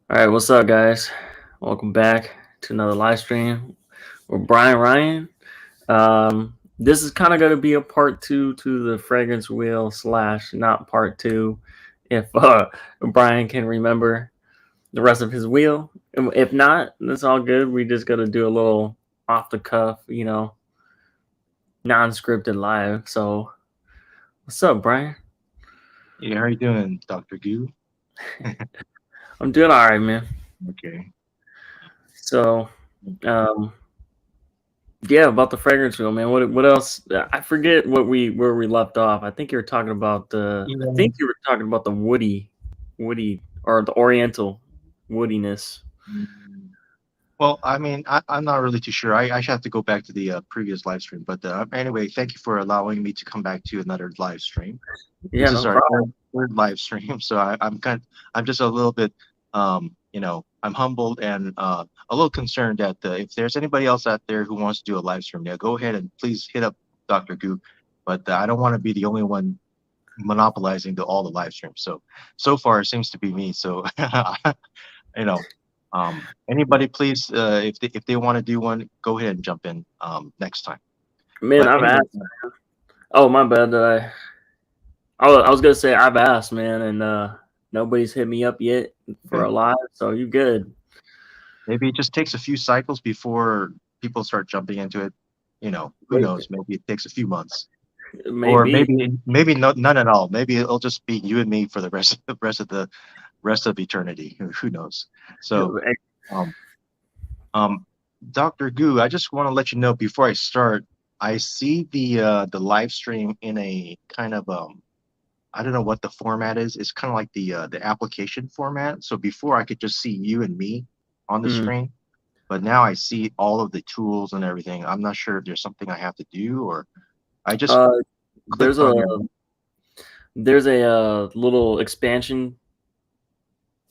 All right, what's up, guys? Welcome back to another live stream with Brian Ryan. This is kind of going to be a part two to the fragrance wheel slash not part two, if Brian can remember the rest of his wheel. If not, that's all good. We just got to do a little off the cuff, non-scripted live. So, what's up, Brian? Yeah, how are you doing, Dr. Goo? I'm doing all right, man. Okay. So, um, yeah, about the fragrance wheel, man. What else? I forget where we left off. I think you were talking about the. I Yeah. think you were talking about the woody or the Oriental woodiness. mm, Well, I mean, I'm not really too sure. I should have to go back to the previous live stream. But anyway, thank you for allowing me to come back to another live stream. Yeah, This is no our problem. third live stream, so I'm just a little bit, I'm humbled and a little concerned that if there's anybody else out there who wants to do a live stream, yeah, go ahead and please hit up Dr. Goo. But I don't want to be the only one monopolizing all the live streams. So far it seems to be me. So you know, anybody please, if they want to do one, go ahead and jump in next time. Man, But I've anyway, asked. Oh, my bad. I was gonna say I've asked, man, and nobody's hit me up yet for okay, a live. So you good? maybe it just takes a few cycles before people start jumping into it. Who Maybe, knows? Maybe it takes a few months, or maybe. maybe none at all. Maybe it'll just be you and me for the rest of eternity. Who knows? So, um, Um, Dr. Goo, I just want to let you know before I start, I see the live stream in a kind of I don't know what the format is. It's kind of like the application format. So before I could just see you and me on the Mhm. screen, but now I see all of the tools and everything. I'm not sure if there's something I have to do or I just Uh, there's clicked a on your little expansion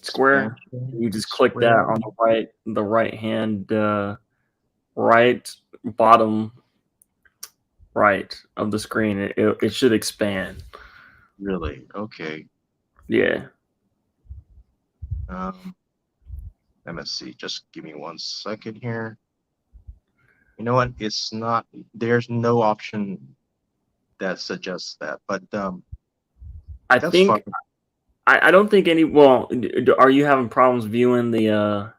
square. expansion You just click that square. on the right hand, right bottom right of the screen. It should expand. Really? Okay. Yeah. Um, Let me see. Just give me 1 second here. You know what? It's not. There's no option that suggests that, but I that's fine. think I don't think any. Well, are you having problems viewing the?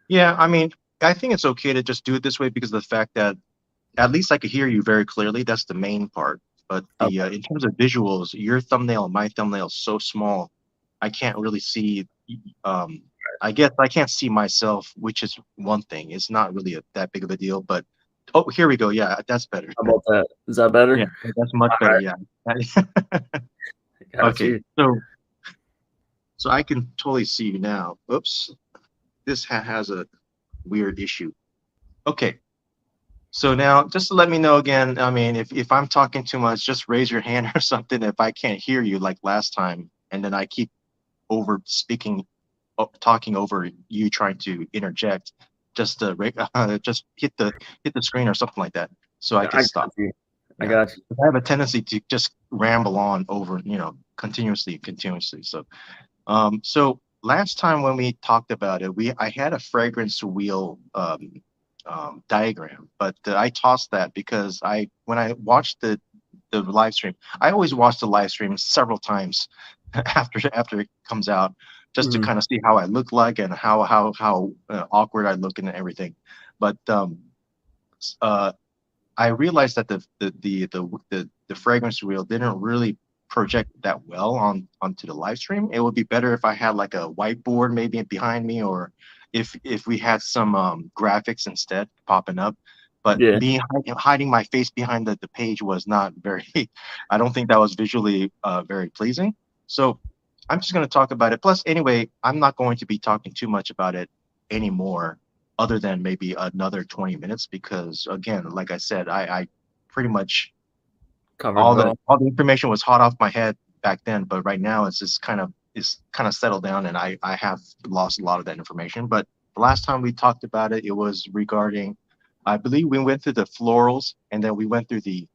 Yeah, I mean, I think it's okay to just do it this way because of the fact that at least I could hear you very clearly. That's the main part. But the Okay. in terms of visuals, your thumbnail and my thumbnail is so small, I can't really see. Um, I guess I can't see myself, which is one thing. It's not really that big of a deal. But oh, here we go. Yeah, that's better. How about that? Is that Yeah, better? that's much All better. right. Yeah. Got Okay, you. so I can totally see you now. Oops, this has a weird issue. Okay, so now just to let me know again, I mean, if I'm talking too much, just raise your hand or something if I can't hear you like last time, and then I keep over speaking, talking over you trying to interject. Just just hit the screen or something like that, so I I can got stop. you. I Yeah, got you. I have a tendency to just ramble on over, continuously. So last time when we talked about it, we I had a fragrance wheel diagram, but I tossed that because I when I watched the live stream, I always watch the live stream several times after it comes out, just to Mhm. kind of see how I look like and how awkward I look and everything. But uh, I realized that the fragrance wheel didn't really project that well onto the live stream. It would be better if I had like a whiteboard maybe behind me, or if we had some graphics instead popping up. But Yeah. me hiding my face behind the page was not very. I don't think that was visually very pleasing. So I'm just going to talk about it. Plus, anyway, I'm not going to be talking too much about it anymore other than maybe another 20 minutes because again like I said I pretty much Covered what? all the information was hot off my head back then, but right now it's kind of settled down and I have lost a lot of that information. But the last time we talked about it, it was regarding, I believe we went through the florals and then we went through the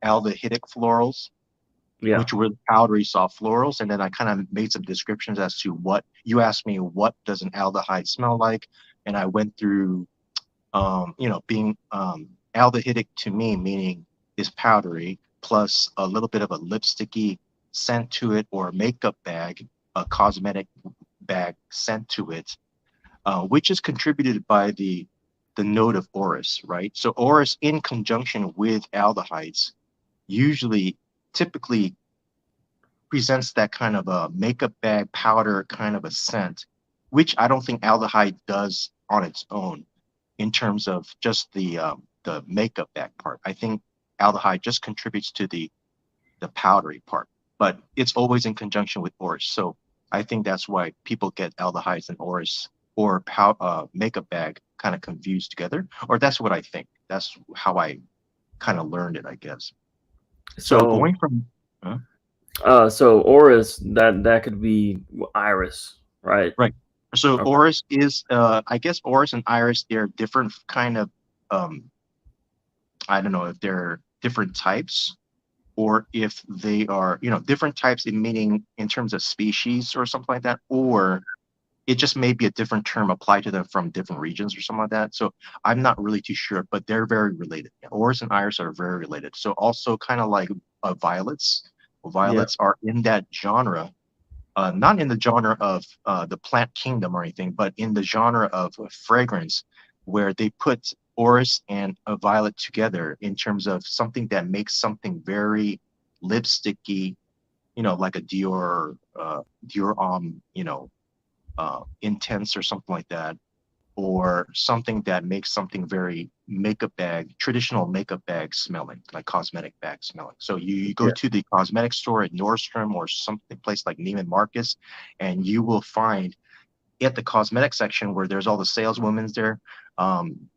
aldehydic florals. Yeah. which were powdery soft florals. And then I kind of made some descriptions as to what you asked me, what does an aldehyde smell like? And I went through, being aldehydic to me, meaning is powdery plus a little bit of a lipsticky scent to it, or a makeup bag, a cosmetic bag scent to it, which is contributed by the note of orris, right? So orris in conjunction with aldehydes usually typically presents that kind of a makeup bag powder kind of a scent, which I don't think aldehyde does on its own in terms of just the makeup bag part. I think aldehyde just contributes to the powdery part, but it's always in conjunction with orris. So I think that's why people get aldehydes and orris or makeup bag kind of confused together, or that's what I think. That's how I kind of learned it, I guess. So So going from huh? so Oris, that could be Iris, right? Right. So Okay. Oris is, I guess Oris and Iris, they're different kind of, um, I don't know if they're different types or if they are, different types in meaning in terms of species or something like that, or it just may be a different term applied to them from different regions or something like that. So I'm not really too sure, but they're very related. Oris and Iris are very related. So also kind of like violets. Yeah. Violets are in that genre, not in the genre of the plant kingdom or anything, but in the genre of fragrance, where they put orris and a violet together in terms of something that makes something very lipsticky, like a Dior Homme, intense or something like that, or something that makes something very makeup bag, traditional makeup bag smelling, like cosmetic bag smelling. So you go Yeah. to the cosmetic store at Nordstrom or something place like Neiman Marcus, and you will find at the cosmetic section where there's all the saleswomen there, um,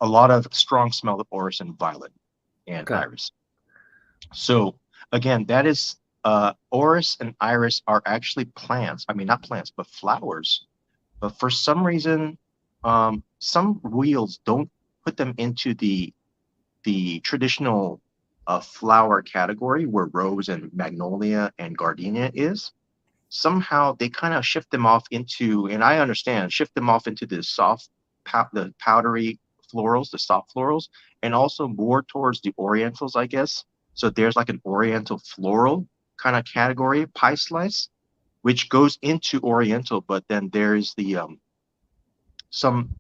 a lot of strong smell of orris and violet and Okay. iris. So again, that is orris and iris are actually plants. I mean, not plants, but flowers. But for some reason, some wheels don't put them into the traditional flower category where rose and magnolia and gardenia is. Somehow they kind of shift them off into, and I understand, shift them off into the the powdery florals, the soft florals, and also more towards the orientals, I guess. So there's like an oriental floral kind of category, pie slice, which goes into oriental, but then there's the some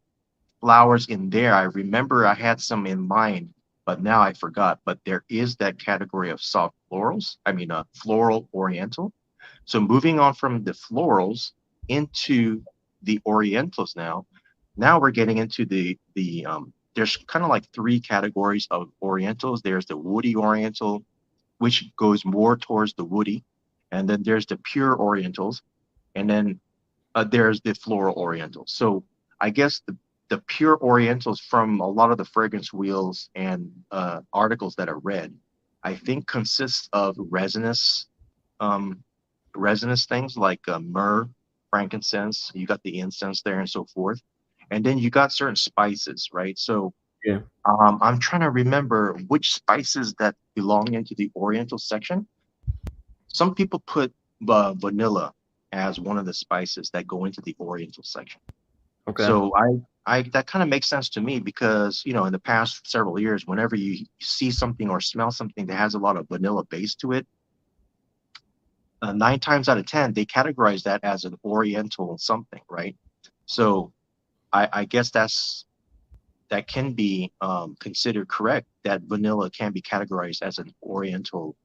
flowers in there. I remember I had some in mind, but now I forgot. But there is that category of soft florals. I mean, floral oriental. So moving on from the florals into the orientals now. Now we're getting into there's kind of like three categories of orientals. There's the woody oriental, which goes more towards the woody, and then there's the pure orientals, and then there's the floral orientals. So I guess the pure orientals from a lot of the fragrance wheels and articles that are read, I think consists of um, resinous things like myrrh, frankincense. You got the incense there and so forth, and then you got certain spices, right? So Yeah. I'm trying to remember which spices that belong into the oriental section. Some people put vanilla as one of the spices that go into the oriental section. Okay. So I that kind of makes sense to me because in the past several years, whenever you see something or smell something that has a lot of vanilla base to it, 9 times out of 10 they categorize that as an oriental something, right? So I guess that can be considered correct, that vanilla can be categorized as an oriental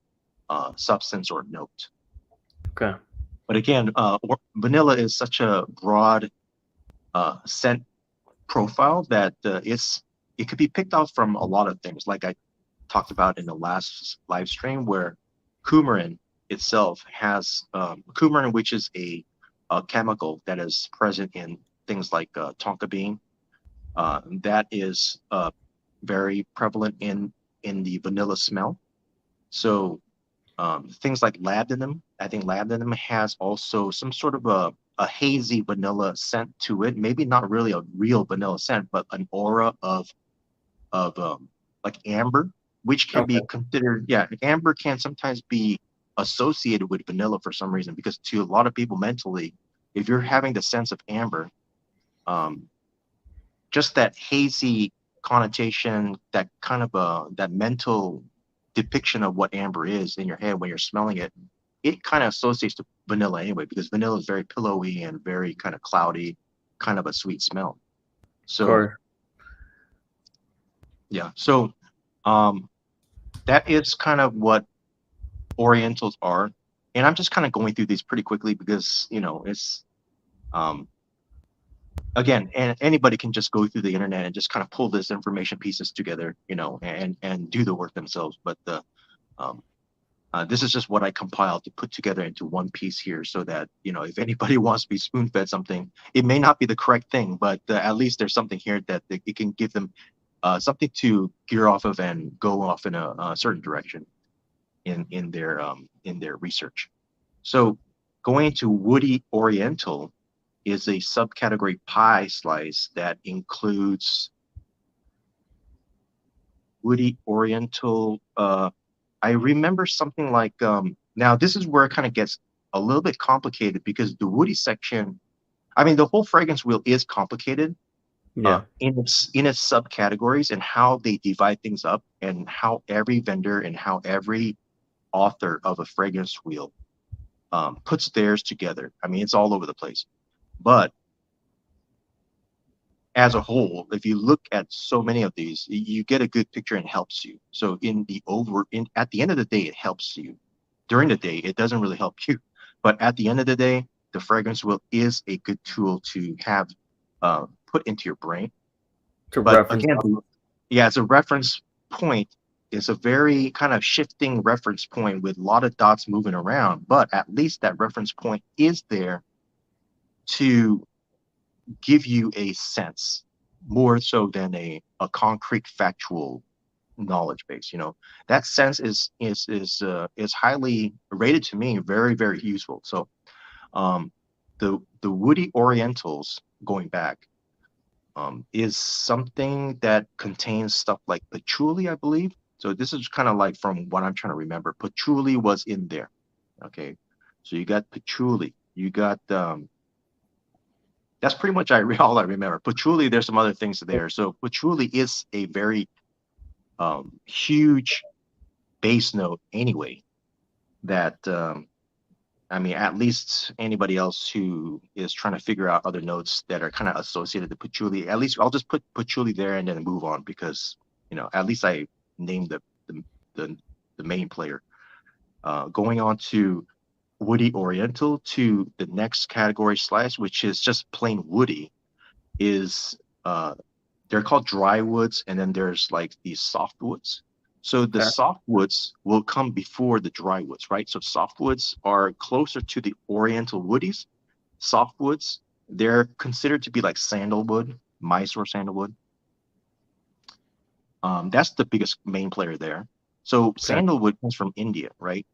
substance or note. Okay. But again, vanilla is such a broad scent profile that it could be picked out from a lot of things, like I talked about in the last live stream, where coumarin itself has coumarin, which is a chemical that is present in things like tonka bean, that is very prevalent in the vanilla smell. So things like labdanum, I think labdanum has also some sort of a hazy vanilla scent to it. Maybe not really a real vanilla scent, but an aura of like amber. which can Okay. be considered, yeah, amber can sometimes be associated with vanilla for some reason, because to a lot of people mentally, if you're having the sense of amber, um, just that hazy connotation, that kind of that mental depiction of what amber is in your head when you're smelling it, it kind of associates to vanilla anyway, because vanilla is very pillowy and very kind of cloudy, kind of a sweet smell. Of So course. yeah, so um, that is kind of what Orientals are, and I'm just kind of going through these pretty quickly because it's um, again, and anybody can just go through the internet and just kind of pull this information pieces together, and do the work themselves. But um, this is just what I compiled to put together into one piece here, so that if anybody wants to be spoon-fed something, it may not be the correct thing, but at least there's something here that it can give them something to gear off of and go off in a certain direction in their research. So going to woody oriental is a subcategory pie slice that includes woody oriental. I remember something like now this is where it kind of gets a little bit complicated, because the woody section, I mean, the whole fragrance wheel is complicated Yeah. in its subcategories and how they divide things up, and how every vendor and how every author of a fragrance wheel puts theirs together. I mean, it's all over the place. But as a whole, if you look at so many of these, you get a good picture and helps you. So at the end of the day, it helps you. During the day, it doesn't really help you. But at the end of the day, the fragrance wheel is a good tool to have put into your brain. To But reference again, off of. yeah, as a reference point, is a very kind of shifting reference point with a lot of dots moving around. But at least that reference point is there to give you a sense, more so than a concrete factual knowledge base. That sense is highly rated to me, very very useful. So um the woody orientals, going back, is something that contains stuff like patchouli, I believe. So this is kind of like, from what I'm trying to remember, patchouli was in there. Okay, so you got patchouli, you got that's pretty much all I remember. Patchouli, there's some other things there. So patchouli is a very huge bass note anyway. That I mean, at least anybody else who is trying to figure out other notes that are kind of associated to patchouli, at least I'll just put patchouli there and then move on, because at least I named the, the main player. Going on to woody oriental, to the next category slice, which is just plain woody, is uh, they're called dry woods, and then there's like these soft woods. So the Okay. soft woods will come before the dry woods, right? So soft woods are closer to the oriental woodies. Soft woods, they're considered to be like sandalwood, Mysore sandalwood. That's the biggest main player there. So Okay. sandalwood comes from India, right?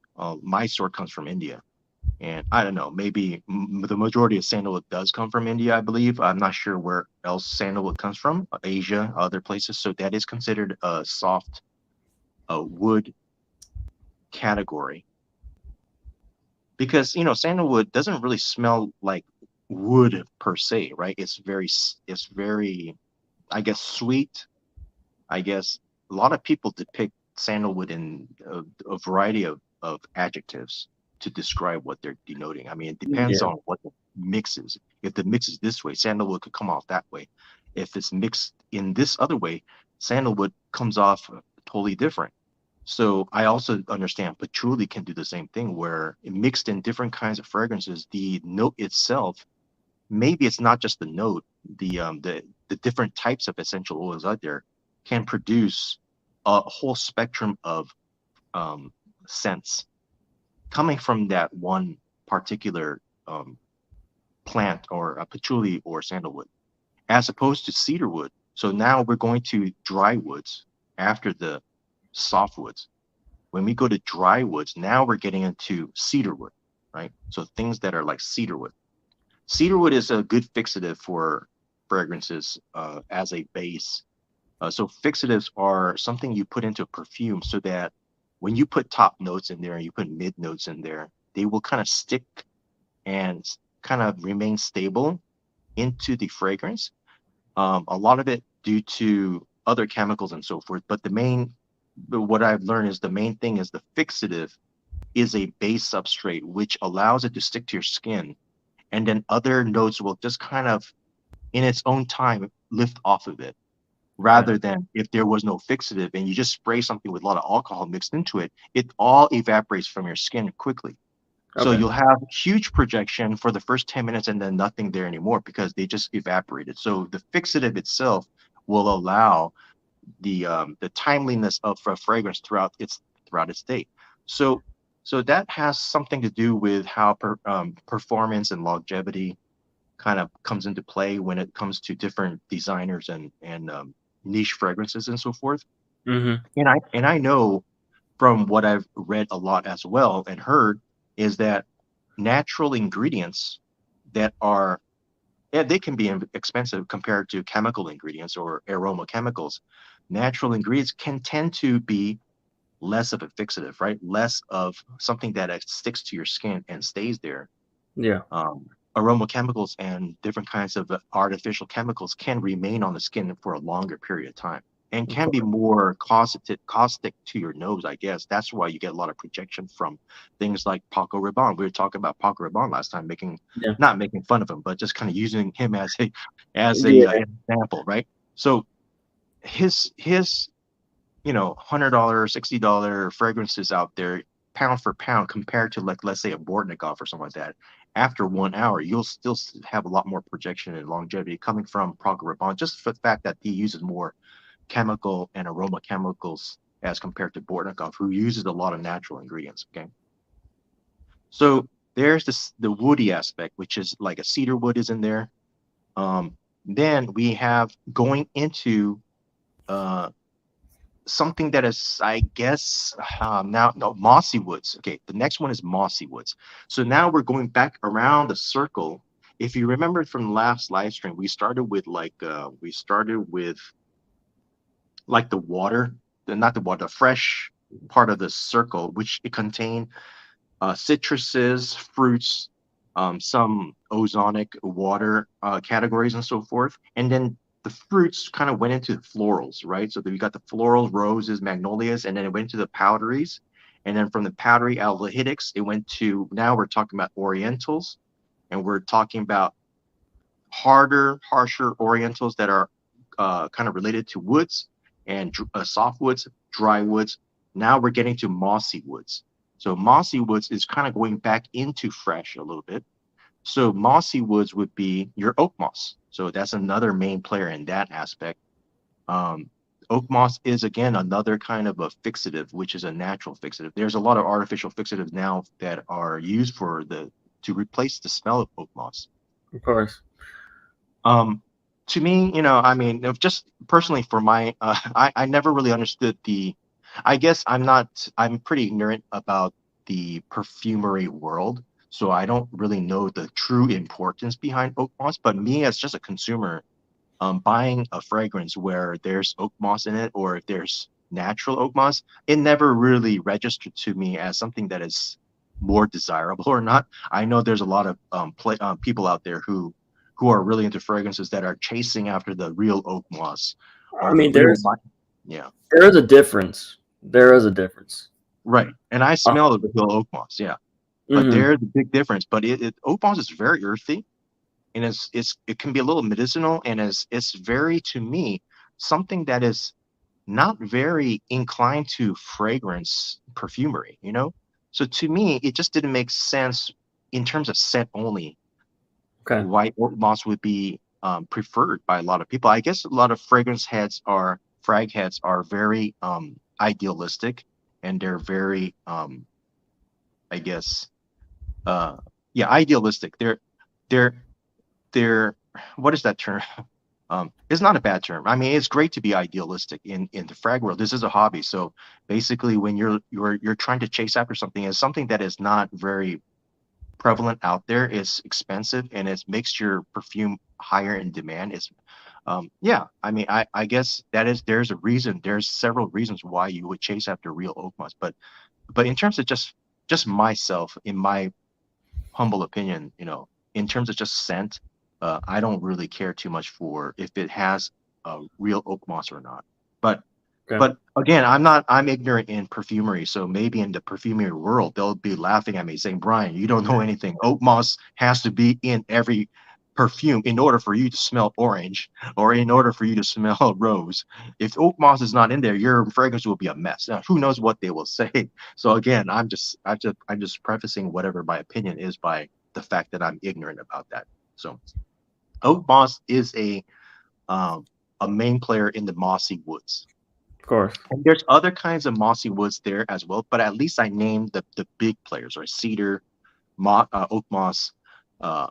Mysore comes from India. And I don't know, maybe the majority of sandalwood does come from India, I believe. I'm not sure where else sandalwood comes from, Asia, other places. So that is considered a soft wood category, because sandalwood doesn't really smell like wood per se, right? It's very, I guess, sweet. I guess a lot of people depict sandalwood in a variety of adjectives to describe what they're denoting. I mean, it depends Yeah. on what the mix is. If the mix is this way, sandalwood could come off that way. If it's mixed in this other way, sandalwood comes off totally different. So I also understand patchouli can do the same thing, where mixed in different kinds of fragrances, the note itself, maybe it's not just the note, the different types of essential oils out there can produce a whole spectrum of um, scents coming from that one particular plant, or a patchouli or sandalwood, as opposed to cedarwood. So now we're going to dry woods after the softwoods. When we go to dry woods, now we're getting into cedarwood, right? So things that are like cedarwood. Cedarwood is a good fixative for fragrances as a base. So fixatives are something you put into a perfume so that when you put top notes in there and you put mid notes in there, they will kind of stick and kind of remain stable into the fragrance. A lot of it due to other chemicals and so forth. But what I've learned is the main thing is the fixative is a base substrate, which allows it to stick to your skin. And then other notes will just kind of, in its own time, lift off of it. Okay. Rather than if there was no fixative and you just spray something with a lot of alcohol mixed into it, it all evaporates from your skin quickly. So Okay. you'll have huge projection for the first 10 minutes and then nothing there anymore because they just evaporated. So the fixative itself will allow the timeliness of a fragrance throughout its day. So so that has something to do with how performance and longevity kind of comes into play when it comes to different designers and niche fragrances and so forth. Mm-hmm. And I know from what I've read a lot as well and heard is that natural ingredients that are yeah, they can be expensive compared to chemical ingredients or aroma chemicals. Natural ingredients can tend to be less of a fixative, right? Less of something that sticks to your skin and stays there. Yeah. Aroma chemicals and different kinds of artificial chemicals can remain on the skin for a longer period of time and Of can be course. more caustic to your nose, I guess. That's why you get a lot of projection from things like Paco Rabanne. We were talking about Paco Rabanne last time, Yeah. not making fun of him, but just kind of using him as a Yeah. example, right? So his $100, $60 fragrances out there, pound for pound, compared to like let's say a Bortnikov or something like that. After 1 hour, you'll still have a lot more projection and longevity coming from Prague Rabanne, just for the fact that he uses more chemical and aroma chemicals as compared to Bortnikov, who uses a lot of natural ingredients. Okay, so there's the woody aspect, which is like a cedar wood is in there. Um, then we have going into uh, something that is, I guess, now no mossy woods. Okay, the next one is mossy woods. So now we're going back around the circle. If you remember from last live stream, we started with like the water, not the water, the fresh part of the circle, which it contained citruses, fruits, some ozonic water categories, and so forth. And then the fruits kind of went into florals, right? So we got the florals, roses, magnolias, and then it went to the powderies. And then from the powdery aldehydics, it went to now we're talking about orientals, and we're talking about harsher orientals that are kind of related to woods and soft woods, dry woods. Now we're getting to mossy woods. So mossy woods is kind of going back into fresh a little bit. So mossy woods would be your oak moss. So that's another main player in that aspect. Um, Oak moss is again another kind of a fixative, which is a natural fixative. There's a lot of artificial fixatives now that are used to replace the smell of oak moss. Of course. Um, to me, I mean, just personally for I never really understood I guess I'm pretty ignorant about the perfumery world, so I don't really know the true importance behind oak moss. But me, as just a consumer, buying a fragrance where there's oak moss in it, or if there's natural oak moss, it never really registered to me as something that is more desirable or not. I know there's a lot of people out there who are really into fragrances that are chasing after the real oak moss I or the mean, real yeah, there is a difference. There is a difference. right. And I Uh, smell the real oak moss, yeah. But mm-hmm. there's a big difference. But oak moss is very earthy, and it can be a little medicinal, and it's very, to me, something that is not very inclined to fragrance perfumery. So to me, it just didn't make sense in terms of scent only Okay. why oak moss would be preferred by a lot of people. I guess a lot of frag heads are very idealistic, and they're very I guess uh yeah, idealistic. They're they're what is that term? It's not a bad term. I mean, it's great to be idealistic in the frag world. This is a hobby, so basically, when you're trying to chase after something, it's something that is not very prevalent out there, is expensive, and it makes your perfume higher in demand. Is yeah, I mean, I guess there's a reason. There's several reasons why you would chase after real oak moss, but in terms of just myself, in my humble opinion, in terms of just scent, I don't really care too much for if it has real oak moss or not. But Okay. but again, I'm ignorant in perfumery, so maybe in the perfumery world they'll be laughing at me saying, Brian, you don't know anything. Oak moss has to be in every perfume in order for you to smell orange or in order for you to smell rose. If oak moss is not in there, your fragrance will be a mess. Now, who knows what they will say? So again, I'm just prefacing whatever my opinion is by the fact that I'm ignorant about that. So oak moss is a main player in the mossy woods. Of course. And there's other kinds of mossy woods there as well, but at least I named the big players, or cedar, oak moss, uh,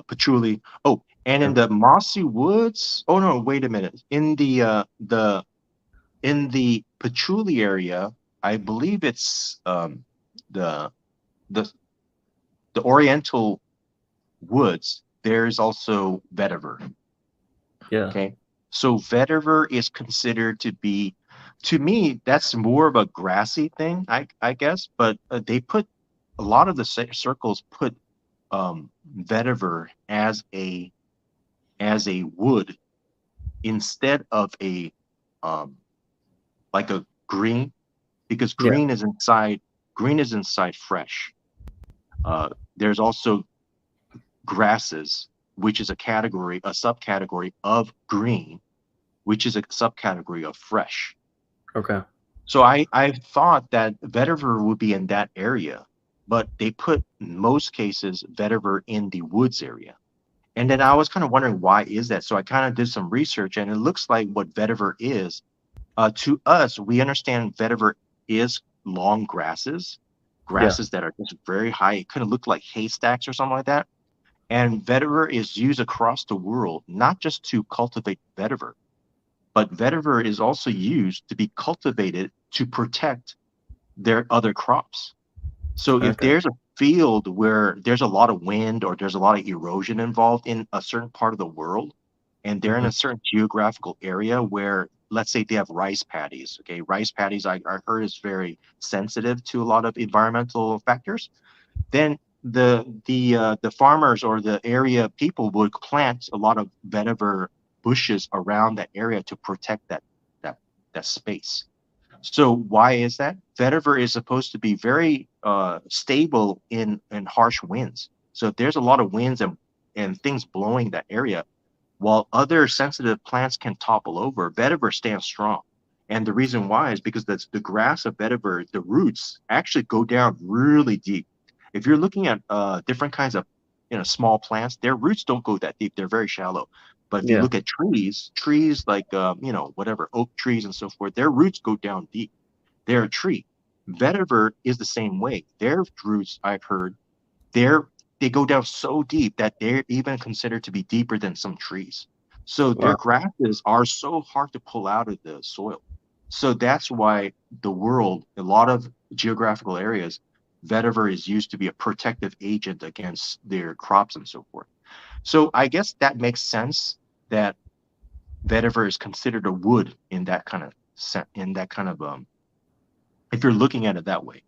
patchouli. Oh, and in Yeah. the mossy woods. Oh no, wait a minute. In the patchouli area, I believe it's the the the Oriental woods. There's also vetiver. Yeah. Okay. So vetiver is considered to be, to me, that's more of a grassy thing, I guess. But they put a lot of the circles put vetiver as a wood instead of a um, like a green, because Yeah. green is inside fresh. There's also grasses, which is a subcategory of green, which is a subcategory of fresh. Okay. So I thought that vetiver would be in that area, but they put in most cases vetiver in the woods area. And then I was kind of wondering, why is that? So I kind of did some research, and it looks like what vetiver is. To us, we understand vetiver is long grasses, Yeah. grasses that are just very high. It kind of look like haystacks or something like that. And vetiver is used across the world, not just to cultivate vetiver, but vetiver is also used to be cultivated to protect their other crops. So if Okay. there's a field where there's a lot of wind or there's a lot of erosion involved in a certain part of the world, and they're in Hmm. a certain geographical area where, let's say, they have rice paddies. Okay, rice paddies I heard is very sensitive to a lot of environmental factors. Then the farmers or the area people would plant a lot of vetiver bushes around that area to protect that that space. So why is that? Vetiver is supposed to be very stable in harsh winds. So if there's a lot of winds and things blowing that area, while other sensitive plants can topple over, vetiver stands strong. And the reason why is because the grass of vetiver, the roots actually go down really deep. If you're looking at different kinds of small plants, their roots don't go that deep. They're very shallow. But if you Yeah. look at trees like whatever oak trees and so forth, their roots go down deep. They're a tree. Vetiver is the same way. Their roots, I've heard, they're they go down so deep that they're even considered to be deeper than some trees. So their Wow. grasses are so hard to pull out of the soil. So that's why the world, a lot of geographical areas, vetiver is used to be a protective agent against their crops and so forth. So I guess that makes sense that vetiver is considered a wood in that kind of if you're looking at it that way.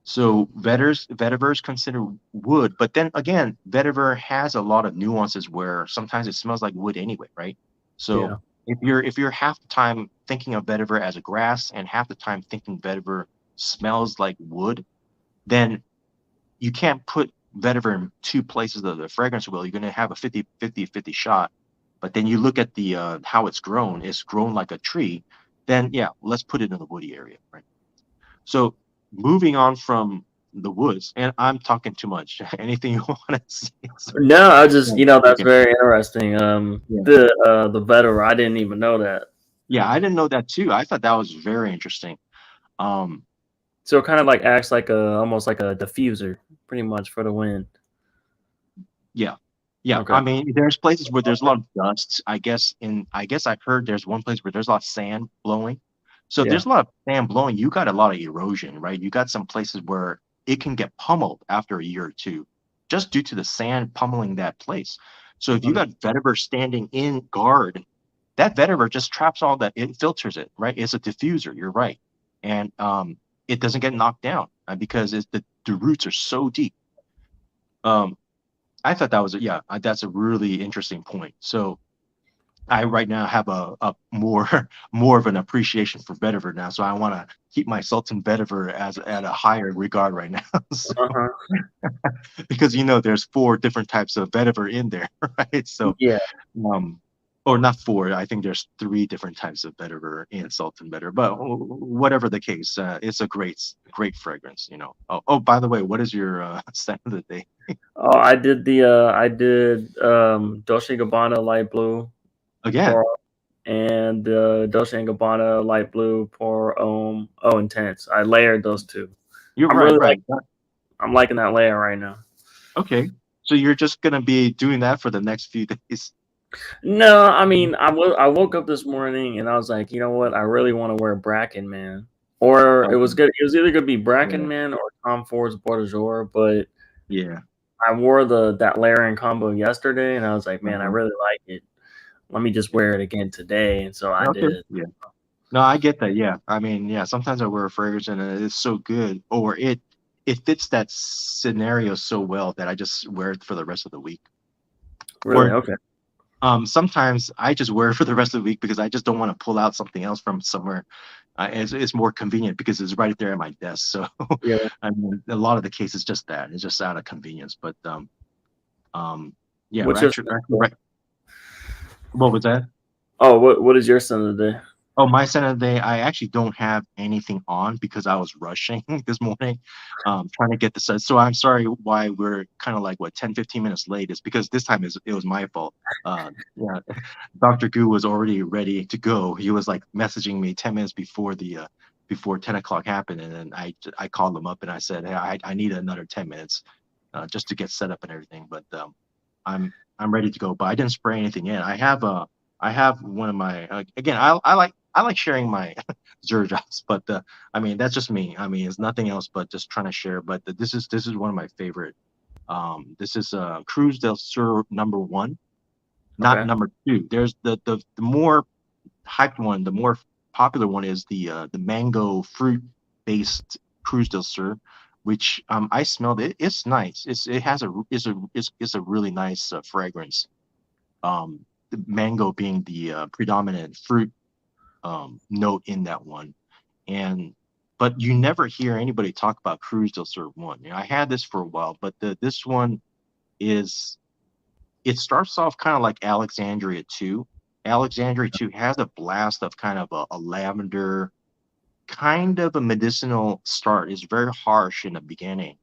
So vetiver is considered wood, but then again, vetiver has a lot of nuances where sometimes it smells like wood anyway, right? So Yeah. if you're half the time thinking of vetiver as a grass and half the time thinking vetiver smells like wood, then you can't put vetiver in two places of the fragrance wheel. You're going to have a 50-50-50 shot. But then you look at the how it's grown like a tree. Then yeah, let's put it in the woody area, right? So moving on from the woods, and I'm talking too much. Anything you want to say? Sorry. No, I just, Yeah. that's Okay. very interesting. Yeah. The veteran, I didn't even know that. Yeah, I didn't know that too. I thought that was very interesting. Um, So it kind of like acts like almost like a diffuser, pretty much for the wind. yeah. Yeah. Okay. I mean, there's places where there's a lot of dust. I guess I've heard there's one place where there's a lot of sand blowing. So Yeah. there's a lot of sand blowing. You got a lot of erosion, right? You got some places where it can get pummeled after a year or two, just due to the sand pummeling that place. So if you got vetiver standing in guard, that vetiver just traps all that. It filters it, right? It's a diffuser. You're right, and it doesn't get knocked down because the roots are so deep. I thought that was that's a really interesting point. So I right now have a more more of an appreciation for vetiver now. So I want to keep my Sultan vetiver as at a higher regard right now. So, because there's 4 different types of vetiver in there, right? So Yeah. um or not 4, I think there's 3 different types of vetiver in Sultan vetiver, but whatever the case, it's a great fragrance. By the way, what is your scent of the day? Oh, I did Dolce & Gabbana light blue Again, pour, and Dolce & Gabbana light blue pour intense. I layered those two. you're I'm right, really right. I'm liking that layer right now. Okay, so you're just gonna be doing that for the next few days. No, I mean I woke up this morning and I was like, you know what? I really want to wear Bracken Man. Or it was Okay. good. It was either gonna be Bracken Yeah, Man or Tom Ford's Bois de Jour, but yeah. I wore that layering combo yesterday and I was like, man, I Uh-huh. really like it. Let me just Yeah. wear it again today. And so I Okay. did. Yeah. No, I get that. Yeah. I mean, yeah, sometimes I wear a fragrance and it's so good, or it fits that scenario so well that I just wear it for the rest of the week. Really? Or Okay. sometimes I just wear it for the rest of the week because I just don't want to pull out something else from somewhere. It's more convenient because it's right there at my desk. So Yeah. I mean, a lot of the case is just that. It's just out of convenience. But yeah, What's your actually, right. What was that? what is your son of the day? Oh, my scent of the day, I actually don't have anything on because I was rushing this morning, trying to get the set. So I'm sorry why we're kind of like, what, 10, 15 minutes late. It's because this time it was my fault. Yeah, Dr. Gu was already ready to go. He was like messaging me 10 minutes before before 10 o'clock happened. And then I called him up and I said, hey, I need another 10 minutes just to get set up and everything. But I'm ready to go. But I didn't spray anything in. I have one of my again. I like sharing my Zero drops, but I mean that's just me. I mean it's nothing else but just trying to share. But this is one of my favorite. This is Cruz del Sur #1, not Okay. #2. There's the more hyped one, the more popular one is the mango fruit based Cruz del Sur, which I smelled it. It's nice. It has it's a really nice fragrance. The mango being the predominant fruit note in that one, and but you never hear anybody talk about Cruz del Sur one. I had this for a while, but this one is it starts off kind of like Alexandria 2. Alexandria 2 has a blast of kind of a lavender, kind of a medicinal start. It's very harsh in the beginning,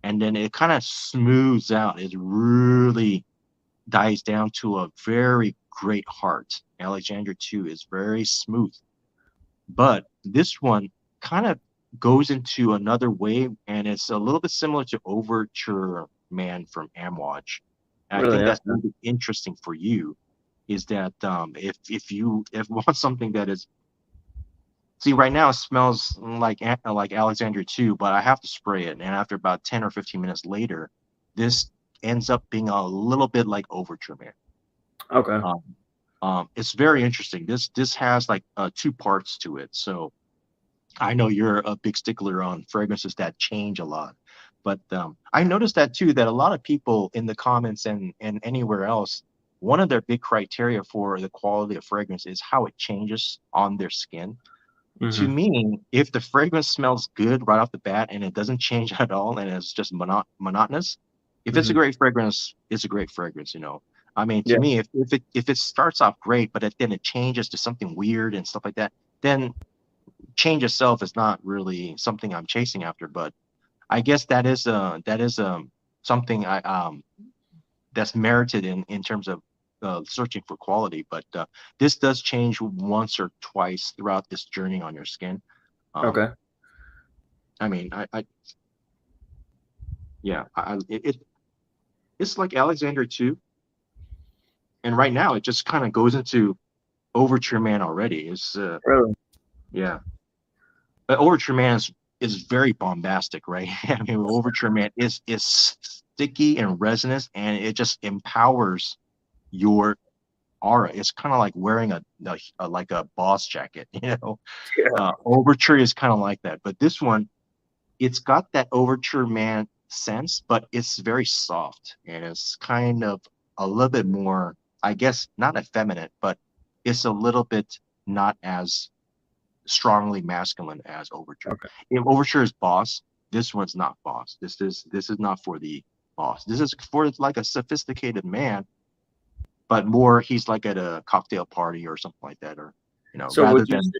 and then it kind of smooths out. It really dies down to a very great heart. Alexandria 2 is very smooth. But this one kind of goes into another way, and it's a little bit similar to Overture Man from Amwatch. And I Really? think Okay. that's really interesting for you is that if you want something that is see right now it smells like Alexandria 2, but I have to spray it, and after about 10 or 15 minutes later, this ends up being a little bit like Overture Man. Okay. Um, it's very interesting. This has like 2 parts to it, so I know you're a big stickler on fragrances that change a lot, but I noticed that too. That a lot of people in the comments and anywhere else, one of their big criteria for the quality of fragrance is how it changes on their skin. To Hmm. me, if the fragrance smells good right off the bat and it doesn't change at all and it's just monotonous, if it's a Hmm. great fragrance, it's a great fragrance. I mean, to Yeah. me, if it starts off great, but then it changes to something weird and stuff like that, then change itself is not really something I'm chasing after. But I guess that is something I that's merited in terms of searching for quality. But this does change once or twice throughout this journey on your skin. Um, Okay. I mean, yeah, it's like Alexander too, and right now it just kind of goes into Overture Man already. It's Really? yeah, but Overture Man is. is very bombastic, right? I mean, Overture Man is sticky and resonant, and it just empowers your aura. It's kind of like wearing a like a boss jacket, you know. Yeah. Overture is kind of like that, but this one, it's got that Overture Man sense, but it's very soft and it's kind of a little bit more, I guess, not effeminate, but it's a little bit not as strongly masculine as Overture. Okay. If Overture is boss, this one's not boss. This is not for the boss. This is for like a sophisticated man, but more he's like at a cocktail party or something like that, or So rather would you than say?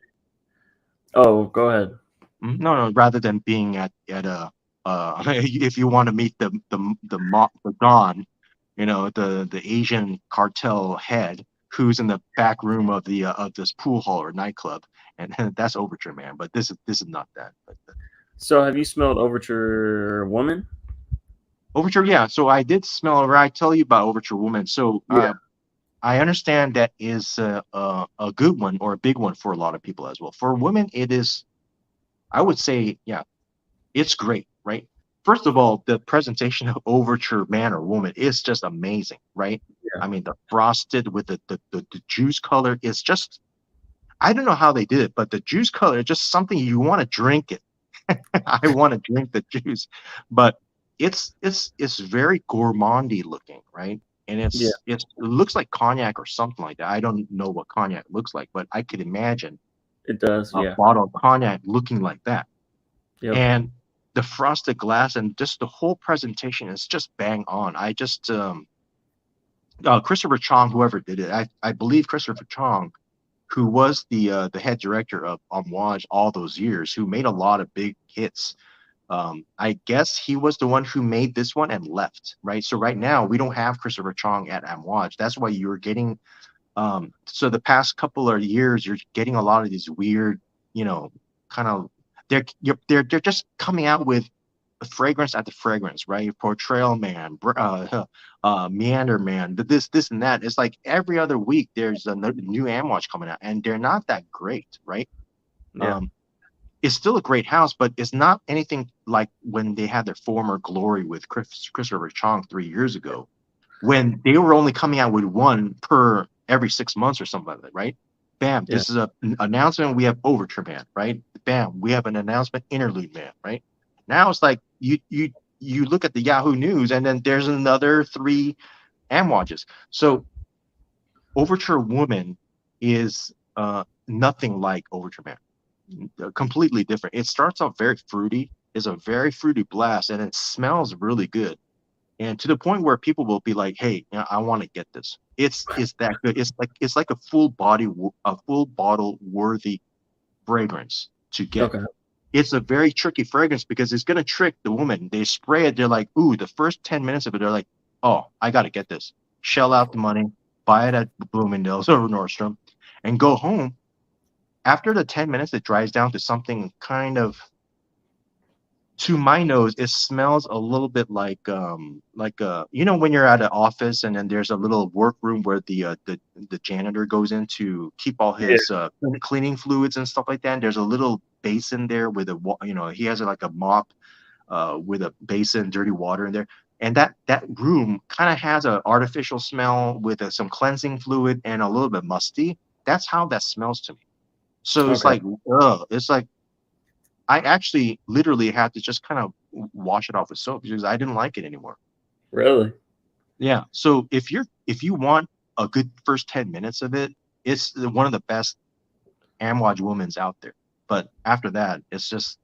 Oh, go ahead. no, rather than being at a if you want to meet the Don, the Asian cartel head who's in the back room of this pool hall or nightclub, and that's Overture Man. But this is not that. But So have you smelled Overture Woman? Overture, yeah. So I did smell her. I tell you about Overture Woman. So Yeah. I understand that is a good one or a big one for a lot of people as well. For women, it is. I would say, yeah, it's great, right? First of all, the presentation of Overture Man or Woman is just amazing, right? Yeah. I mean, the frosted with the juice color is just, I don't know how they did it, but the juice color is just something you want to drink it. I want to drink the juice, but it's very gourmandy looking, right? And Yeah. it looks like cognac or something like that. I don't know what cognac looks like, but I could imagine It does. a Yeah. bottle of cognac looking like that. Yep. And the frosted glass and just the whole presentation is just bang on. I just Christopher Chong, whoever did it, I believe Christopher Chong, who was the head director of Amouage all those years, who made a lot of big hits. I guess he was the one who made this one and left, right? So right now we don't have Christopher Chong at Amouage. That's why you're getting so the past couple of years you're getting a lot of these weird, you know, kind of they're just coming out with fragrance after fragrance, right? Portrayal Man, Meander Man, but this and that. It's like every other week there's a new Amwatch coming out, and they're not that great, right? Yeah. Um, it's still a great house, but it's not anything like when they had their former glory with Christopher Chong 3 years ago, when they were only coming out with one per every 6 months or something like that, right? Bam, Yeah. this is an announcement. We have Overture Man, right? Bam, we have an announcement. Interlude Man, right? Now it's like you look at the Yahoo News, and then there's another three Amwatches. So Overture Woman is nothing like Overture Man. Completely different. It starts off very fruity. It's a very fruity blast, and it smells really good, and to the point where people will be like, "Hey, I want to get this." It's that good. It's like a a full bottle worthy fragrance to get. Okay. It's a very tricky fragrance because it's gonna trick the woman. They spray it. They're like, "Ooh," the first 10 minutes of it, they're like, "Oh, I got to get this." Shell out the money, buy it at Bloomingdale's or Nordstrom, and go home. After the 10 minutes, it dries down to something kind of, to my nose, it smells a little bit like when you're at an office and then there's a little workroom where the janitor goes in to keep all Yeah. his cleaning fluids and stuff like that. And there's a little basin there with he has like a mop with a basin, dirty water in there. And that room kind of has an artificial smell with some cleansing fluid and a little bit musty. That's how that smells to me. So it's Okay. like, ugh, it's like I actually literally had to just kind of wash it off with soap because I didn't like it anymore. Really? Yeah. So if you want a good first 10 minutes of it, it's one of the best Amwaj Women's out there. But after that, that's just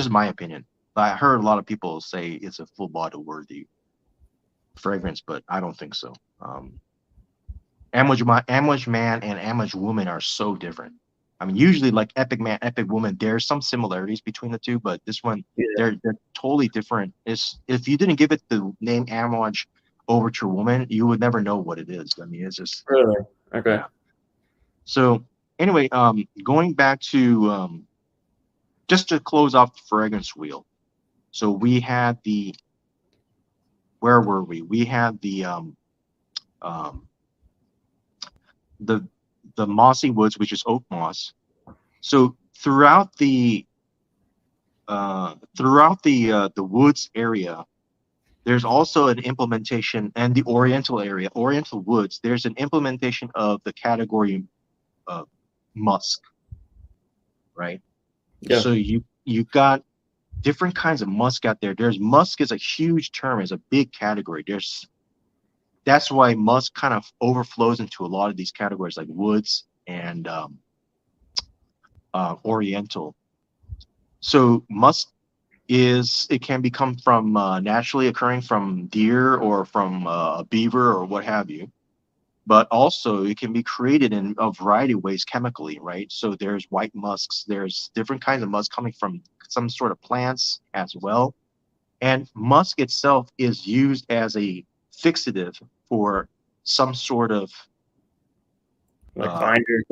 my opinion. I heard a lot of people say it's a full bottle worthy fragrance, but I don't think so. Amwaj Man and Amwaj Woman are so different. I mean, usually like Epic Man, Epic Woman, there's some similarities between the two, but this one, Yeah. they're totally different. It's if you didn't give it the name Amwaj Overture Woman, you would never know what it is. I mean, it's just Really? Okay. yeah. So anyway, going back to just to close off the fragrance wheel. So we had the where were we? We had um the the mossy woods, which is oak moss. So throughout throughout the woods area, there's also an implementation, and the Oriental area, Oriental woods. There's an implementation of the category musk, right? Yeah. So you got different kinds of musk out there. There's musk is a huge term, is a big category. That's why musk kind of overflows into a lot of these categories like woods and Oriental. So musk it can become from naturally occurring from deer or from a beaver or what have you, but also it can be created in a variety of ways chemically, right? So there's white musks, there's different kinds of musk coming from some sort of plants as well. And musk itself is used as a fixative for some sort of Like binder.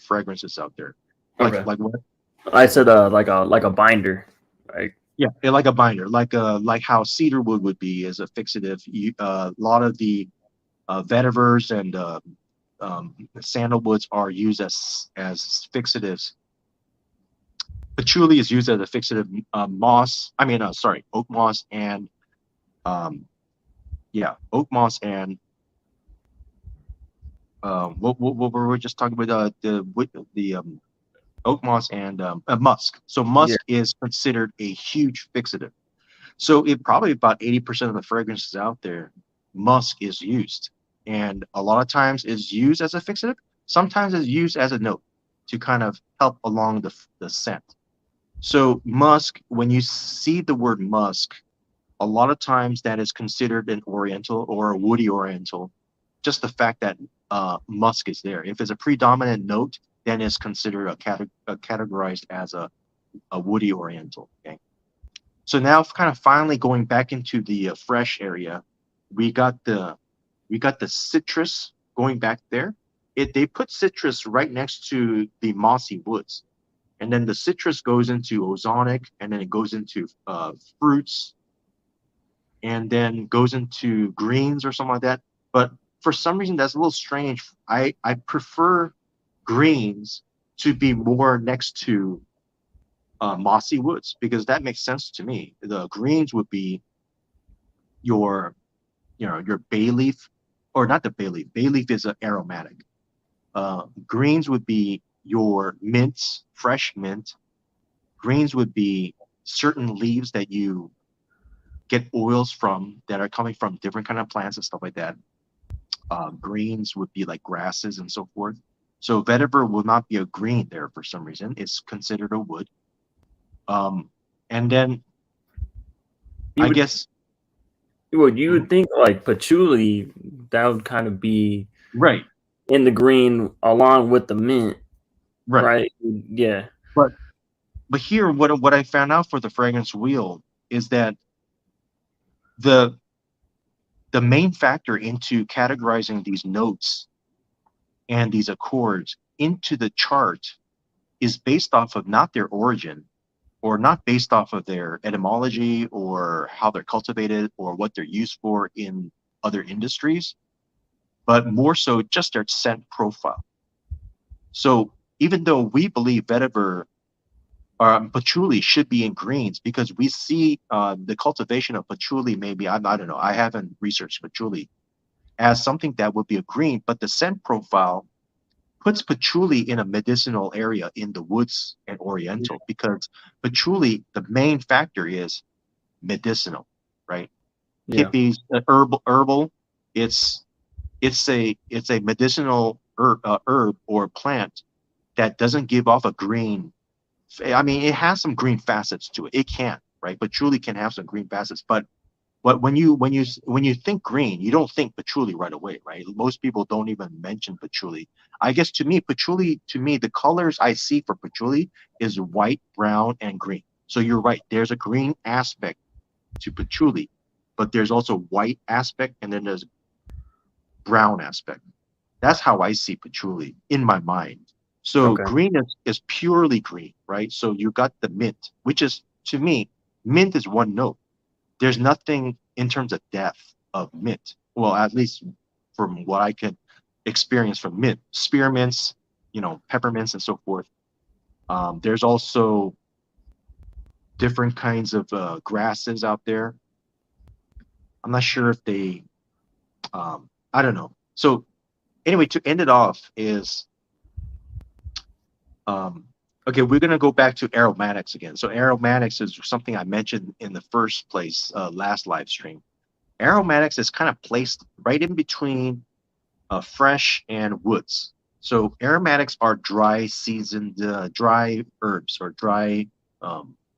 fragrances out there. Okay. Like what? I said like a binder, right? Yeah, like a binder, like how cedar wood would be as a fixative. A lot of the vetivers and sandalwoods are used as fixatives. Patchouli is used as a fixative. Moss, I mean, sorry, oak moss and um, yeah, oak moss and what were we just talking about? The oak moss and musk. So Yeah. musk is considered a huge fixative. So it probably about 80% of the fragrances out there, musk is used. And a lot of times is used as a fixative. Sometimes it's used as a note to kind of help along the scent. So musk, when you see the word musk, a lot of times that is considered an oriental or a woody oriental. Just the fact that musk is there. If it's a predominant note, then it's considered categorized as a woody oriental. Okay. So now, kind of finally going back into the fresh area, we got the citrus going back there. They put citrus right next to the mossy woods, and then the citrus goes into ozonic, and then it goes into fruits, and then goes into greens or something like that. But for some reason, that's a little strange. I prefer greens to be more next to mossy woods because that makes sense to me. The greens would be your your bay leaf, or not the bay leaf. Bay leaf is aromatic. Greens would be your mints, fresh mint. Greens would be certain leaves that you get oils from that are coming from different kind of plants and stuff like that. Greens would be like grasses and so forth. So vetiver will not be a green there for some reason. It's considered a wood. Um, and then You I would guess you mhm, would think like patchouli that would kind of be right, in the green along with the mint, right. right? Yeah. But here, what I found out for the fragrance wheel is that the main factor into categorizing these notes and these accords into the chart is based off of not their origin, or not based off of their etymology or how they're cultivated or what they're used for in other industries, but more so just their scent profile. So even though we believe vetiver patchouli should be in greens because we see the cultivation of patchouli, maybe I don't know, I haven't researched patchouli as something that would be a green, but the scent profile puts patchouli in a medicinal area in the woods and oriental because patchouli, the main factor is medicinal, right? Yeah. Hippies, herbal. It's it's a medicinal herb or plant that doesn't give off a green. I mean, it has some green facets to it. It can, right? Patchouli can have some green facets, but when you think green, you don't think patchouli right away, right? Most people don't even mention patchouli. I guess to me, patchouli, the colors I see for patchouli is white, brown, and green. So you're right. There's a green aspect to patchouli, but there's also white aspect, and then there's brown aspect. That's how I see patchouli in my mind. So Okay. green is purely green, right? So you got the mint, which is to me, mint is one note. There's nothing in terms of depth of mint. Well, at least from what I can experience from mint, spearmints, peppermints and so forth. There's also different kinds of grasses out there. I'm not sure if they, I don't know. So anyway, to end it off is, um, okay, we're gonna go back to aromatics again. So aromatics is something I mentioned in the first place, last live stream. Aromatics is kind of placed right in between fresh and woods. So aromatics are dry seasoned, dry herbs or dry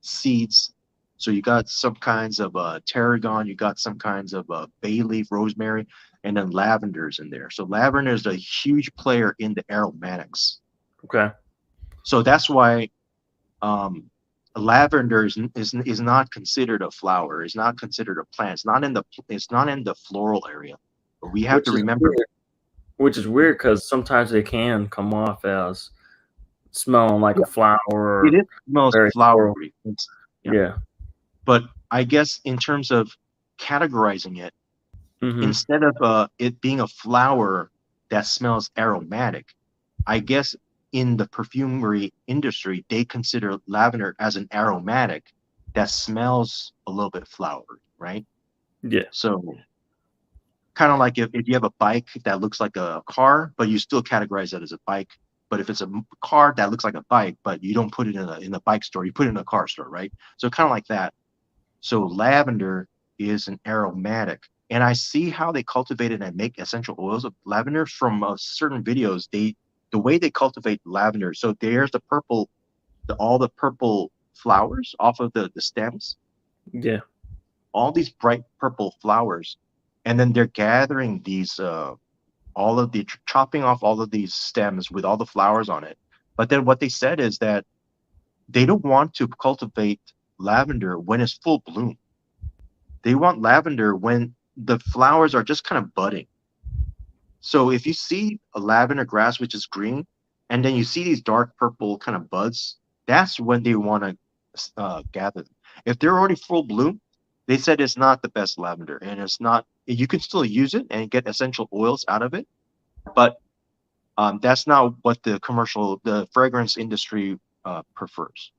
seeds. So you got some kinds of tarragon, you got some kinds of bay leaf, rosemary, and then lavender's in there. So lavender is a huge player in the aromatics. Okay. So that's why lavender is not considered a flower. It's not considered a plant. It's not in the floral area. But we have to Which is remember. weird. Which is weird because sometimes they can come off as smelling like a flower It or is most very floral. flowery. Yeah. Yeah. But I guess in terms of categorizing it, Mm-hmm. instead of it being a flower that smells aromatic, I guess in the perfumery industry, they consider lavender as an aromatic that smells a little bit flowery, right? Yeah. So kind of like if you have a bike that looks like a car, but you still categorize that as a bike. But if it's a car that looks like a bike, but you don't put it in a bike store, you put it in a car store, right? So kind of like that. So lavender is an aromatic, and I see how they cultivate it and make essential oils of lavender from certain videos. The way they cultivate lavender. So there's the purple, all the purple flowers off of the stems, Yeah. all these bright purple flowers, and then they're gathering these all of the chopping off all of these stems with all the flowers on it. But then what they said is that they don't want to cultivate lavender when it's full bloom. They want lavender when the flowers are just kind of budding. So if you see a lavender grass which is green, and then you see these dark purple kind of buds, that's when they want to gather them. If they're already full bloom, they said it's not the best lavender, and it's not. You can still use it and get essential oils out of it, but that's not what the fragrance industry prefers.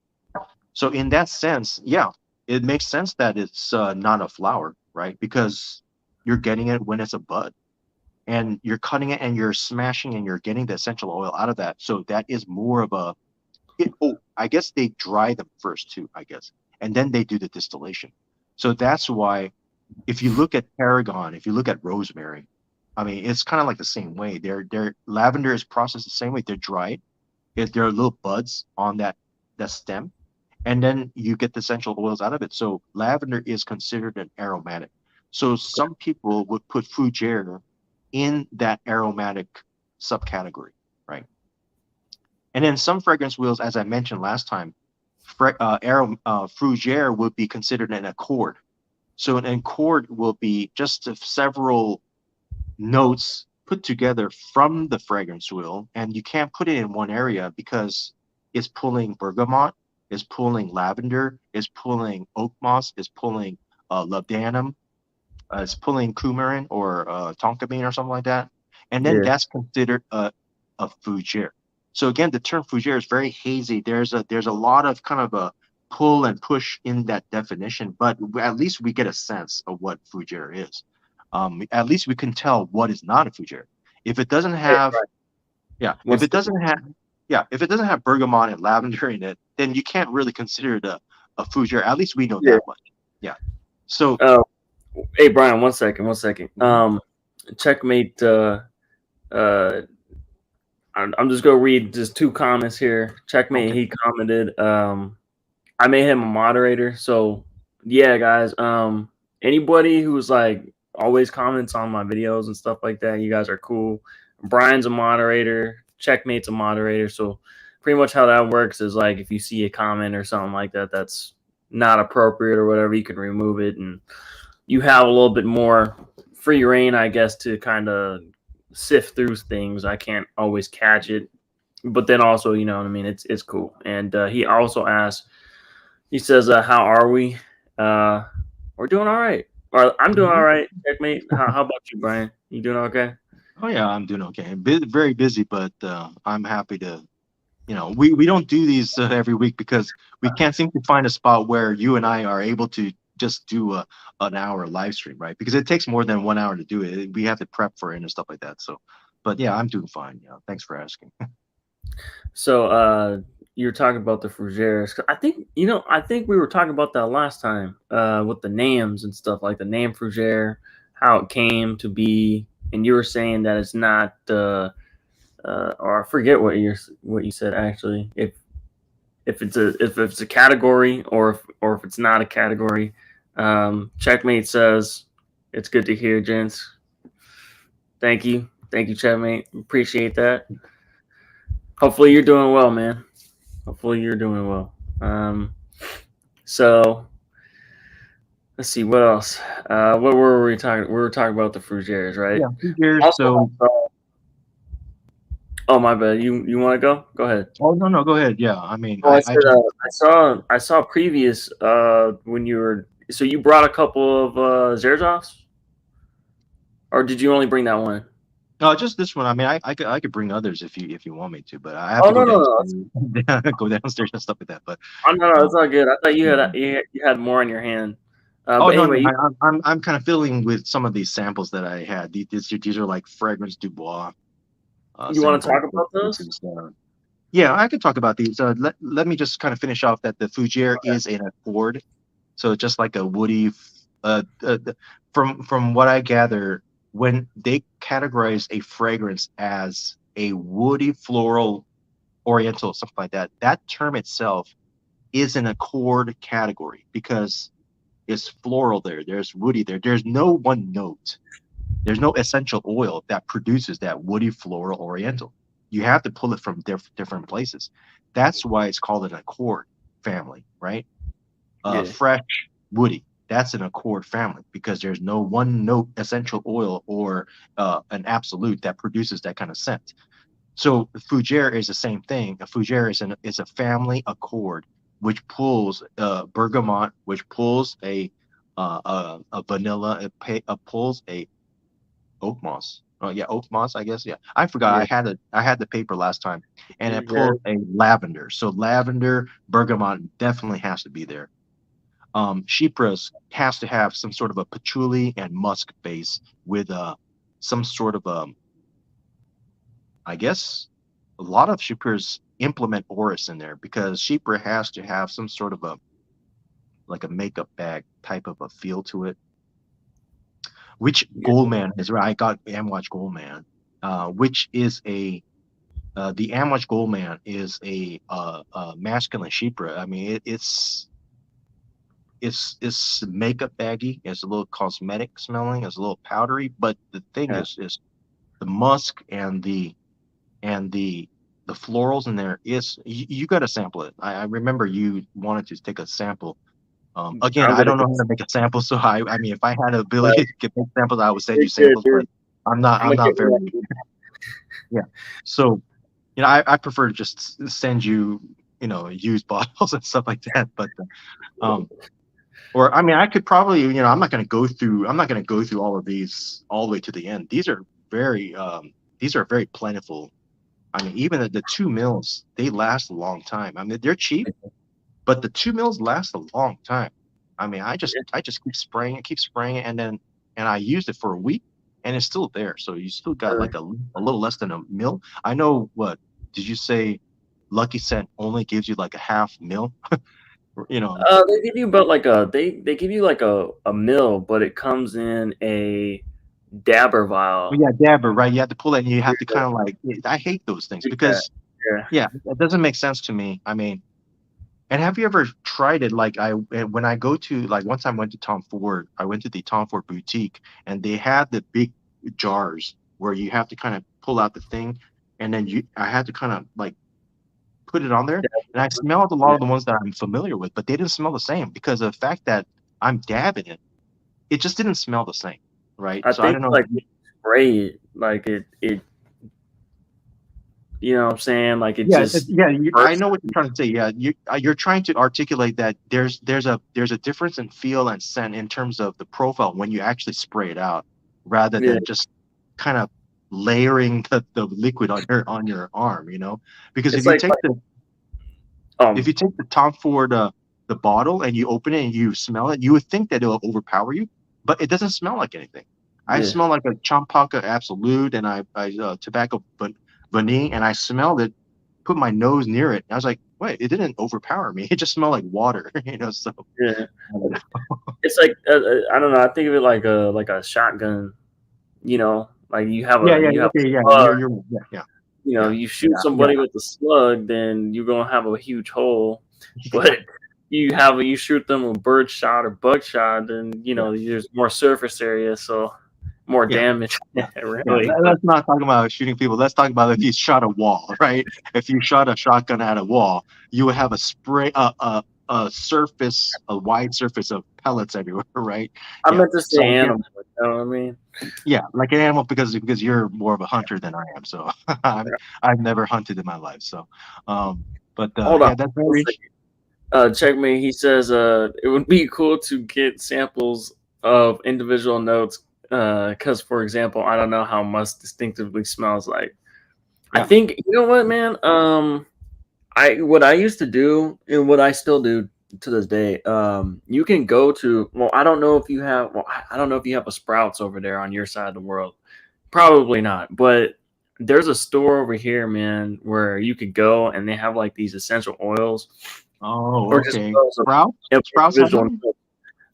So in that sense, yeah, it makes sense that it's not a flower, right? Because you're getting it when it's a bud, and you're cutting it and you're smashing and you're getting the essential oil out of that. So that is more of a. I guess they dry them first too, I guess, and then they do the distillation. So that's why if you look at tarragon, if you look at rosemary, I mean, it's kind of like the same way. Their lavender is processed the same way. They're dried. There are little buds on that stem, and then you get the essential oils out of it. So lavender is considered an aromatic. So some people would put fougere in that aromatic subcategory, right? And then some fragrance wheels, as I mentioned last time, fougere would be considered an accord. So an accord will be just several notes put together from the fragrance wheel, and you can't put it in one area because it's pulling bergamot, it's pulling lavender, it's pulling oak moss, it's pulling labdanum, it's pulling coumarin or tonka bean or something like that, and then Yeah. that's considered a fougere. So again, the term fougere is very hazy. There's a lot of kind of a pull and push in that definition, but at least we get a sense of what fougere is. At least we can tell what is not a fougere. If it doesn't Hey, have, Brian, yeah, one second. if it doesn't have bergamot and lavender in it, then you can't really consider it a fougere. At least we know Yeah. that much. Yeah. So, Uh, hey, Brian, one second. One second. Checkmate. Uh, I'm just gonna read just two comments here. Checkmate. okay. He commented. I made him a moderator. So yeah, guys. Anybody who's like always comments on my videos and stuff like that, you guys are cool. Brian's a moderator. Checkmate's a moderator. So pretty much how that works is like if you see a comment or something like that that's not appropriate or whatever, you can remove it, and you have a little bit more free reign, I guess, to kind of sift through things. I can't always catch it, but then also, you know what I mean. It's cool. And he also asked. He says, "How are we? Uh, we're doing all right. Or I'm doing all Mhm. right. Checkmate. How about you, Brian? You doing okay? Oh yeah, I'm doing okay. Very busy, but I'm happy to, we don't do these every week because we can't seem to find a spot where you and I are able to just do an hour live stream, right? Because it takes more than 1 hour to do it. We have to prep for it and stuff like that. So, but yeah, I'm doing fine. Yeah, thanks for asking. So you're talking about the Frugeres. I think we were talking about that last time with the names and stuff, like the name Frugere, how it came to be, and you were saying that it's not or I forget what you said actually. If it's a category or if it's not a category. Checkmate says it's good to hear, gents. Thank you, Checkmate. Appreciate that. Hopefully you're doing well, man. Hopefully you're doing well. So let's see what else. What were we talking? We were talking about the Frugeres, right? Yeah, years. Also, So, oh my bad. You want to go? Go ahead. oh no, no, go ahead. Yeah, I mean, Oh, I I said just I saw previous when you were so you brought a couple of Zerzovs, or did you only bring that one? no, just this one. I mean, I could bring others if you want me to, but I have Oh to no go no no downstairs, go downstairs and stuff like that. But oh, no no uh, it's all good. I thought you had more on your hand. oh But no, no, anyway, I'm kind of fiddling with some of these samples that I had. These are like Fragrance Du Bois you want to samples. talk about those? Yeah, I could talk about these. Let me just kind of finish off that the Fougere Okay. is an accord, so just like a woody. From what I gather, when they categorize a fragrance as a woody floral oriental, something like that, that term itself is an accord category because it's floral there. There's woody there. There's no one note. There's no essential oil that produces that woody floral oriental. You have to pull it from different places. That's why it's called an accord family, right? Yeah. Fresh, woody. That's an accord family because there's no one note essential oil or an absolute that produces that kind of scent. So Fougere is the same thing. A Fougere is a family accord which pulls bergamot, which pulls a vanilla, pulls a oak moss. Oh yeah, oak moss. I guess yeah. I forgot. Yeah. I had the paper last time, and You're it pulls good. a lavender. So lavender, bergamot definitely has to be there. Chypres has to have some sort of a patchouli and musk base with some sort of I guess a lot of Chypres implement orris in there because Chypre has to have some sort of a like a makeup bag type of a feel to it. Which Yeah. Goldman is right? I got Amwatch Goldman, which is a the Amwatch Goldman is a masculine Chypre. I mean, it's makeup baggy. It's a little cosmetic smelling. It's a little powdery. But the thing Yeah. is the musk and the florals in there is you got to sample it. I remember you wanted to take a sample. Again, I'm I gonna don't know go. how to make a sample, so I mean, if I had the Like, ability to make samples, I would send you're you good, samples. But dude. I'm I'm gonna not get very ready. yeah. So I prefer to just send you used bottles and stuff like that. But um, or I mean, I could probably I'm not going to go through all of these all the way to the end. Very these are very plentiful. I mean, even the 2 mils, they last a long time. I mean, they're cheap, but the 2 mils last a long time. I mean, I just keep spraying it, and I used it for a week, and it's still there. So you still got like a little less than a mil. I know what did you say? Lucky Scent only gives you like a half mil. You know, They give you about like they give you like a mill, but it comes in a dabber but vial. yeah, dabber, right? You have to pull it, and you have to kind of like. I hate those things Yeah, because yeah. yeah, it doesn't make sense to me. I mean, and have you ever tried it? Like when I go to like once I went to Tom Ford, I went to the Tom Ford boutique, and they had the big jars where you have to kind of pull out the thing, and then I had to kind of like put it on there, and I smelled a lot Yeah. of the ones that I'm familiar with, but they didn't smell the same because of the fact that I'm dabbing it. It just didn't smell the same, right? I So I think don't know. like when you spray it, like it you know what I'm saying? Like it Yeah, just yeah. I bursts. know what you're trying to say. Yeah, you're trying to articulate that there's a difference in feel and scent in terms of the profile when you actually spray it out, rather Yeah, than just kind of. layering the liquid on your arm, you know, because It's like if you take the Tom Ford the bottle and you open it and you smell it, you would think that it'll overpower you, but it doesn't smell like anything. I yeah. smell like a Champaka Absolute and I tobacco vanille, and I smelled it, put my nose near it, and I was like, wait, it didn't overpower me. It just smelled like water, you know. So Yeah. I don't know. It's like I don't know. I think of it like a shotgun. You know, like Yeah, yeah, you have okay, yeah, a slug. yeah, yeah, You know, yeah, you shoot yeah, yeah, somebody with a slug, then you're gonna have a huge hole. But you shoot them with bird shot or bug shot, then you yeah, know there's more surface area, so more yeah. damage. Yeah. Yeah, Really, but let's not talk about shooting people. Let's talk about if you shot a wall, right? If you shot a shotgun at a wall, you would have a spray, a surface, a wide surface of pellets everywhere, right? I Yeah. meant to So say I guess, animal. You know what I mean? yeah, like an animal because you're more of a hunter than I am. So I've never hunted in my life. So, but Hold on yeah, that's one very second. Checkmate. He says it would be cool to get samples of individual notes. Because for example, I don't know how musk distinctively smells like. I yeah. think you know what, man. I what I used to do and what I still do to this day. You can go to well, I don't know if you have well, I don't know if you have a Sprouts over there on your side of the world. Probably not, but there's a store over here, man, where you could go and they have like these essential oils Oh, or just okay. oils of Sprouts has individual. them.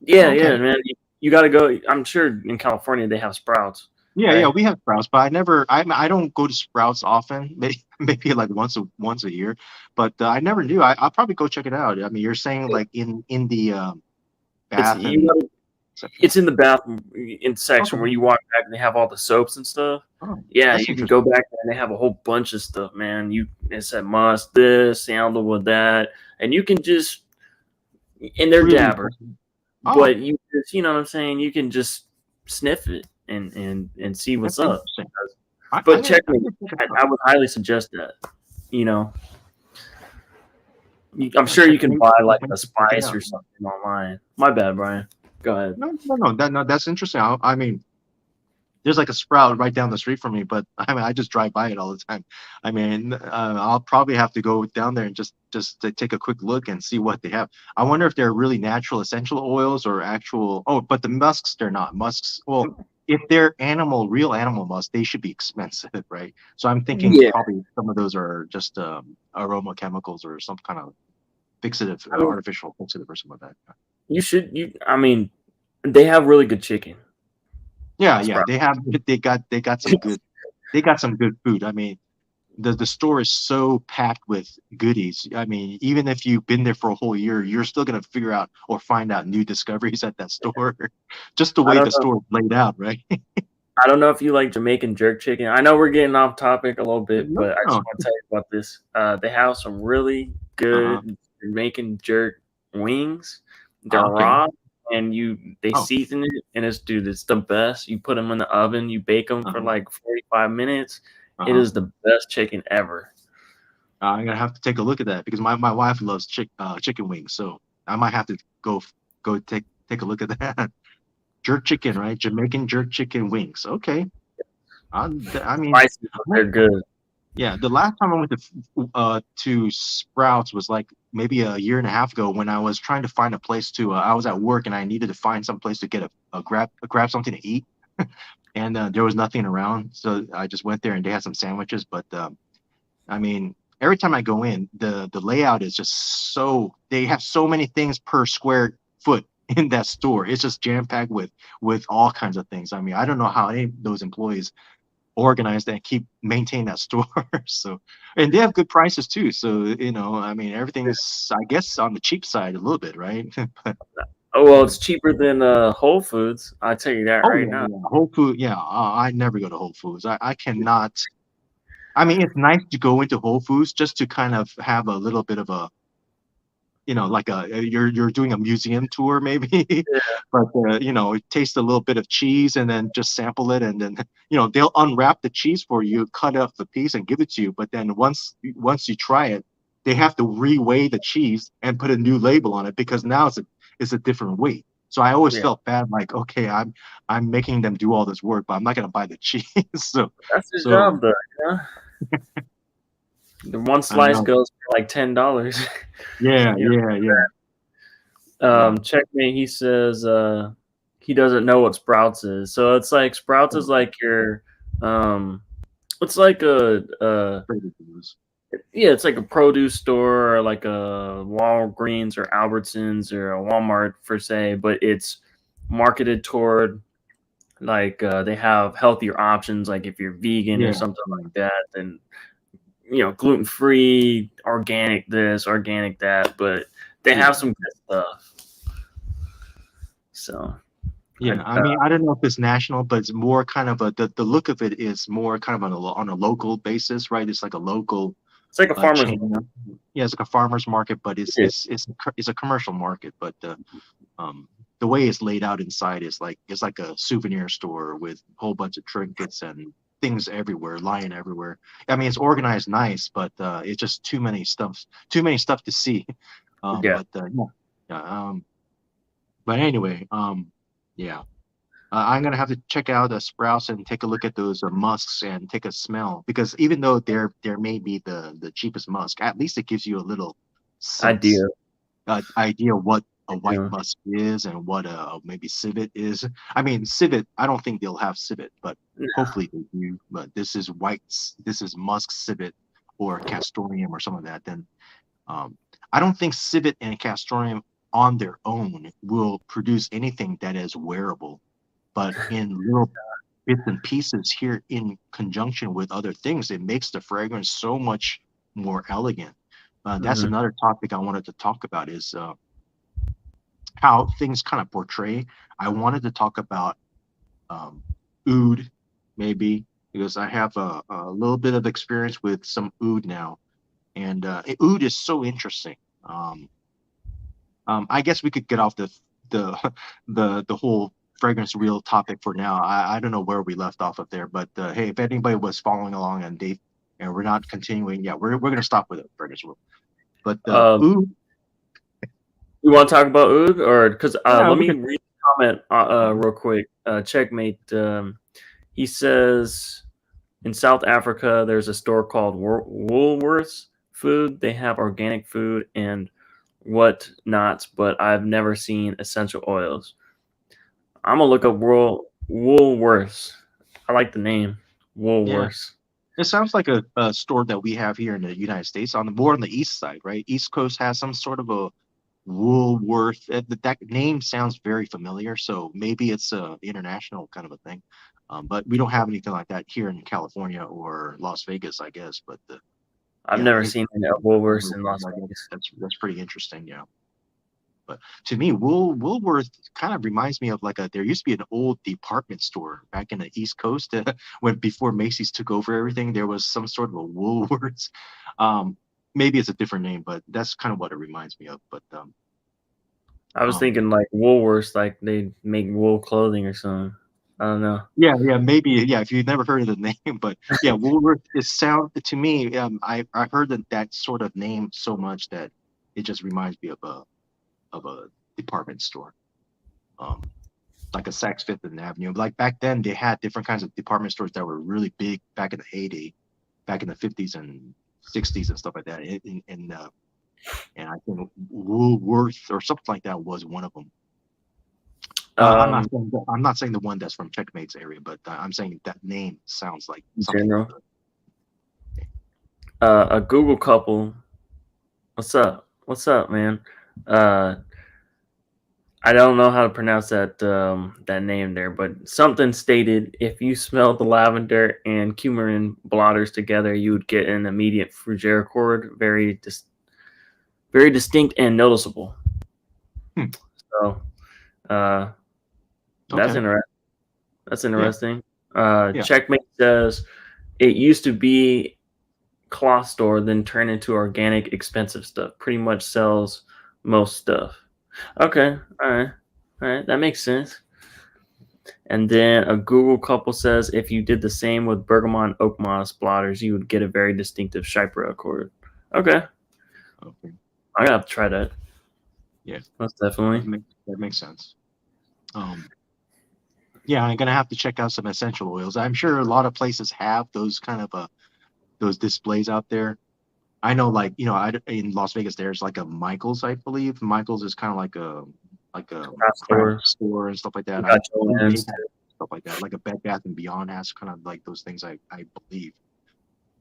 Yeah, Okay. yeah, man. You got to go. I'm sure in California they have Sprouts, Yeah, yeah, right? we have Sprouts, but I don't go to Sprouts often. Maybe like once a year, but I never knew. I'll probably go check it out. I mean, you're saying like in the It's bath you and got section. it's in the bathroom in section where Okay. you walk back and they have all the soaps and stuff. Oh, Yeah, that's you can go interesting. back there and they have a whole bunch of stuff, man. It said must this, sandalwood that, and you can just and they're Really? dabbers, Oh, but you just you know what I'm saying. You can just sniff it and see that's what's up. interesting. But check I'm me. gonna check it out. I would highly suggest that. You know, I'm Yeah, sure you can buy like a check it spice out. or something online. My bad, Brian. Go ahead. No, that's interesting. I mean, there's like a Sprout right down the street from me, but I mean, I just drive by it all the time. I mean, I'll probably have to go down there and just to take a quick look and see what they have. I wonder if they're really natural essential oils or actual. Oh, but the musks, they're not musks. Well, if they're real animal musk, they should be expensive, right? So I'm thinking Yeah, probably some of those are just aroma chemicals or some kind of fixative, I mean, artificial fixative or something like that. you should. I mean, they have really good chicken. Yeah, yeah, Sprout. they got some good food. I mean, the store is so packed with goodies. I mean, even if you've been there for a whole year, you're still gonna figure out or find out new discoveries at that store. Just the I way don't the know. store is laid out, right? I don't know if you like Jamaican jerk chicken. I know we're getting off topic a little bit, No, but I just no. want to tell you about this. They have some really Uh-huh. good Jamaican jerk wings. They're Okay. raw, and they Oh, season it, and it's the best. You put them in the oven, you bake them for uh-huh. like 45 minutes. It Uh-huh. is the best chicken ever. I'm gonna have to take a look at that because my wife loves chicken wings, so I might have to go take a look at that. Jerk chicken, right? Jamaican jerk chicken wings. Okay. I mean, Spicy, but they're good. yeah, the last time I went to Sprouts was like maybe a year and a half ago when I was trying to find a place to. I was at work and I needed to find some place to get grab something to eat, and there was nothing around, so I just went there and they had some sandwiches. But I mean, every time I go in, the layout is just so they have so many things per square foot in that store. It's just jam packed with all kinds of things. I mean, I don't know how any of those employees organized and keep maintain that store. So, and they have good prices too. So, I mean, everything's, I guess, on the cheap side a little bit, right? But, Oh well, it's cheaper than Whole Foods. I tell you that oh right yeah, now. yeah. Whole Food, yeah. I never go to Whole Foods. I cannot. I mean, it's nice to go into Whole Foods just to kind of have a little bit of a, like you're doing a museum tour maybe, Yeah, but taste a little bit of cheese and then just sample it, and then they'll unwrap the cheese for you, cut off the piece and give it to you. But then once you try it, they have to reweigh the cheese and put a new label on it because now it's a different weight. So I always Yeah. felt bad, like, okay, I'm making them do all this work, but I'm not gonna buy the cheese. So That's his so job, though. You know? The one I slice know. goes for like $10. Yeah, Yeah. yeah, yeah, yeah. Checkmate. He says he doesn't know what Sprouts is. So it's like Sprouts is Oh, like your it's like Trader Joe's. yeah, it's like a produce store or like a Walgreens or Albertsons or a Walmart per se, but it's marketed toward like they have healthier options. Like if you're vegan or Yeah, something yeah, like that, then gluten free, organic this, organic that. But they yeah. have some good stuff. So Yeah, I mean, I don't know if it's national, but it's more kind of the look of it is more kind of on a local basis, right? It's like a local it's like a farmer's chain. market. Yeah, it's like a farmer's market, but Yeah, it's a commercial market. But um the way it's laid out inside is like it's like a souvenir store with a whole bunch of trinkets and things everywhere, lying everywhere. I mean, it's organized nice, but it's just too many stuff to see. yeah. But yeah, yeah. But anyway, yeah. I'm gonna have to check out Sprouts and take a look at those musks and take a smell because even though they're maybe the cheapest musk, at least it gives you a little sense, Idea. idea what a white Yeah. musk is and what maybe civet is. I mean, civet. I don't think they'll have civet, but hopefully they do. But this is musk civet or castoreum or some of that. Then um, I don't think civet and castoreum on their own will produce anything that is wearable, but in little bits and pieces here in conjunction with other things, it makes the fragrance so much more elegant. That's Hmm. another topic I wanted to talk about is how things kind of portray. I wanted to talk about um, oud, maybe, because I have a little bit of experience with some oud now. And oud is so interesting. Um, I guess we could get off the the whole fragrance wheel topic for now. I don't know where we left off of there, but hey, if anybody was following along and we're not continuing, yeah, we're gonna stop with the fragrance wheel. But Um, ooh, you want to talk about oud, or because yeah, let we me could. read the comment real quick. Checkmate. He says in South Africa, there's a store called Woolworths Food. They have organic food and what not, but I've never seen essential oils. I'm gonna look up Woolworths. I like the name Yeah, Woolworths. it sounds like a store that we have here in the United States on the more on the east side, right? East Coast has some sort of a Woolworth. That name sounds very familiar, so maybe it's a international kind of a thing. But we don't have anything like that here in California or Las Vegas, I guess. But I've yeah, never seen a Woolworths in Las I guess Vegas. that's pretty interesting. Yeah, but to me, Woolworth kind of reminds me of like a. There used to be an old department store back in the East Coast when before Macy's took over everything. There was some sort of a Woolworths. Um, maybe it's a different name, but that's kind of what it reminds me of. But I was um, thinking like Woolworths, like they make wool clothing or something. I don't know. yeah, yeah, maybe, yeah. If you've never heard of the name, but yeah, Woolworth. It sound to me. I heard that sort of name so much that it just reminds me of a department store, um, like a Saks Fifth and Avenue. Like back then, they had different kinds of department stores that were really big back in the heyday, back in the 50s and 60s and stuff like that. And I think Woolworth or something like that was one of them. Um, I'm not saying the one that's from Checkmate's area, but I'm saying that name sounds like in something like general, that. a Google couple. What's up? What's up, man? Uh, I don't know how to pronounce that name there, but something stated if you smell the lavender and cumin blotters together, you would get an immediate fougere chord, very distinct and noticeable. Hmm. So uh, that's Okay. interesting. That's Yeah. interesting. Yeah. Checkmate says it used to be cloth store, then turned into organic, expensive stuff. Pretty much sells most stuff. Okay, all right, that makes sense. And then a Google couple says if you did the same with bergamot oak moss blotters, you would get a very distinctive Chypre accord. Okay, Okay. I gotta have to try that. Yeah. Most definitely. That makes sense. Yeah, I'm gonna have to check out some essential oils. I'm sure a lot of places have those kind of those displays out there. I know, like, in Las Vegas, there's like a Michaels, I believe. Michaels is kind of like a Craft craft stores. store and stuff like You that. I got your believe they ends have too. stuff like that. Like a Bed Bath and Beyond has kind of like those things, I believe.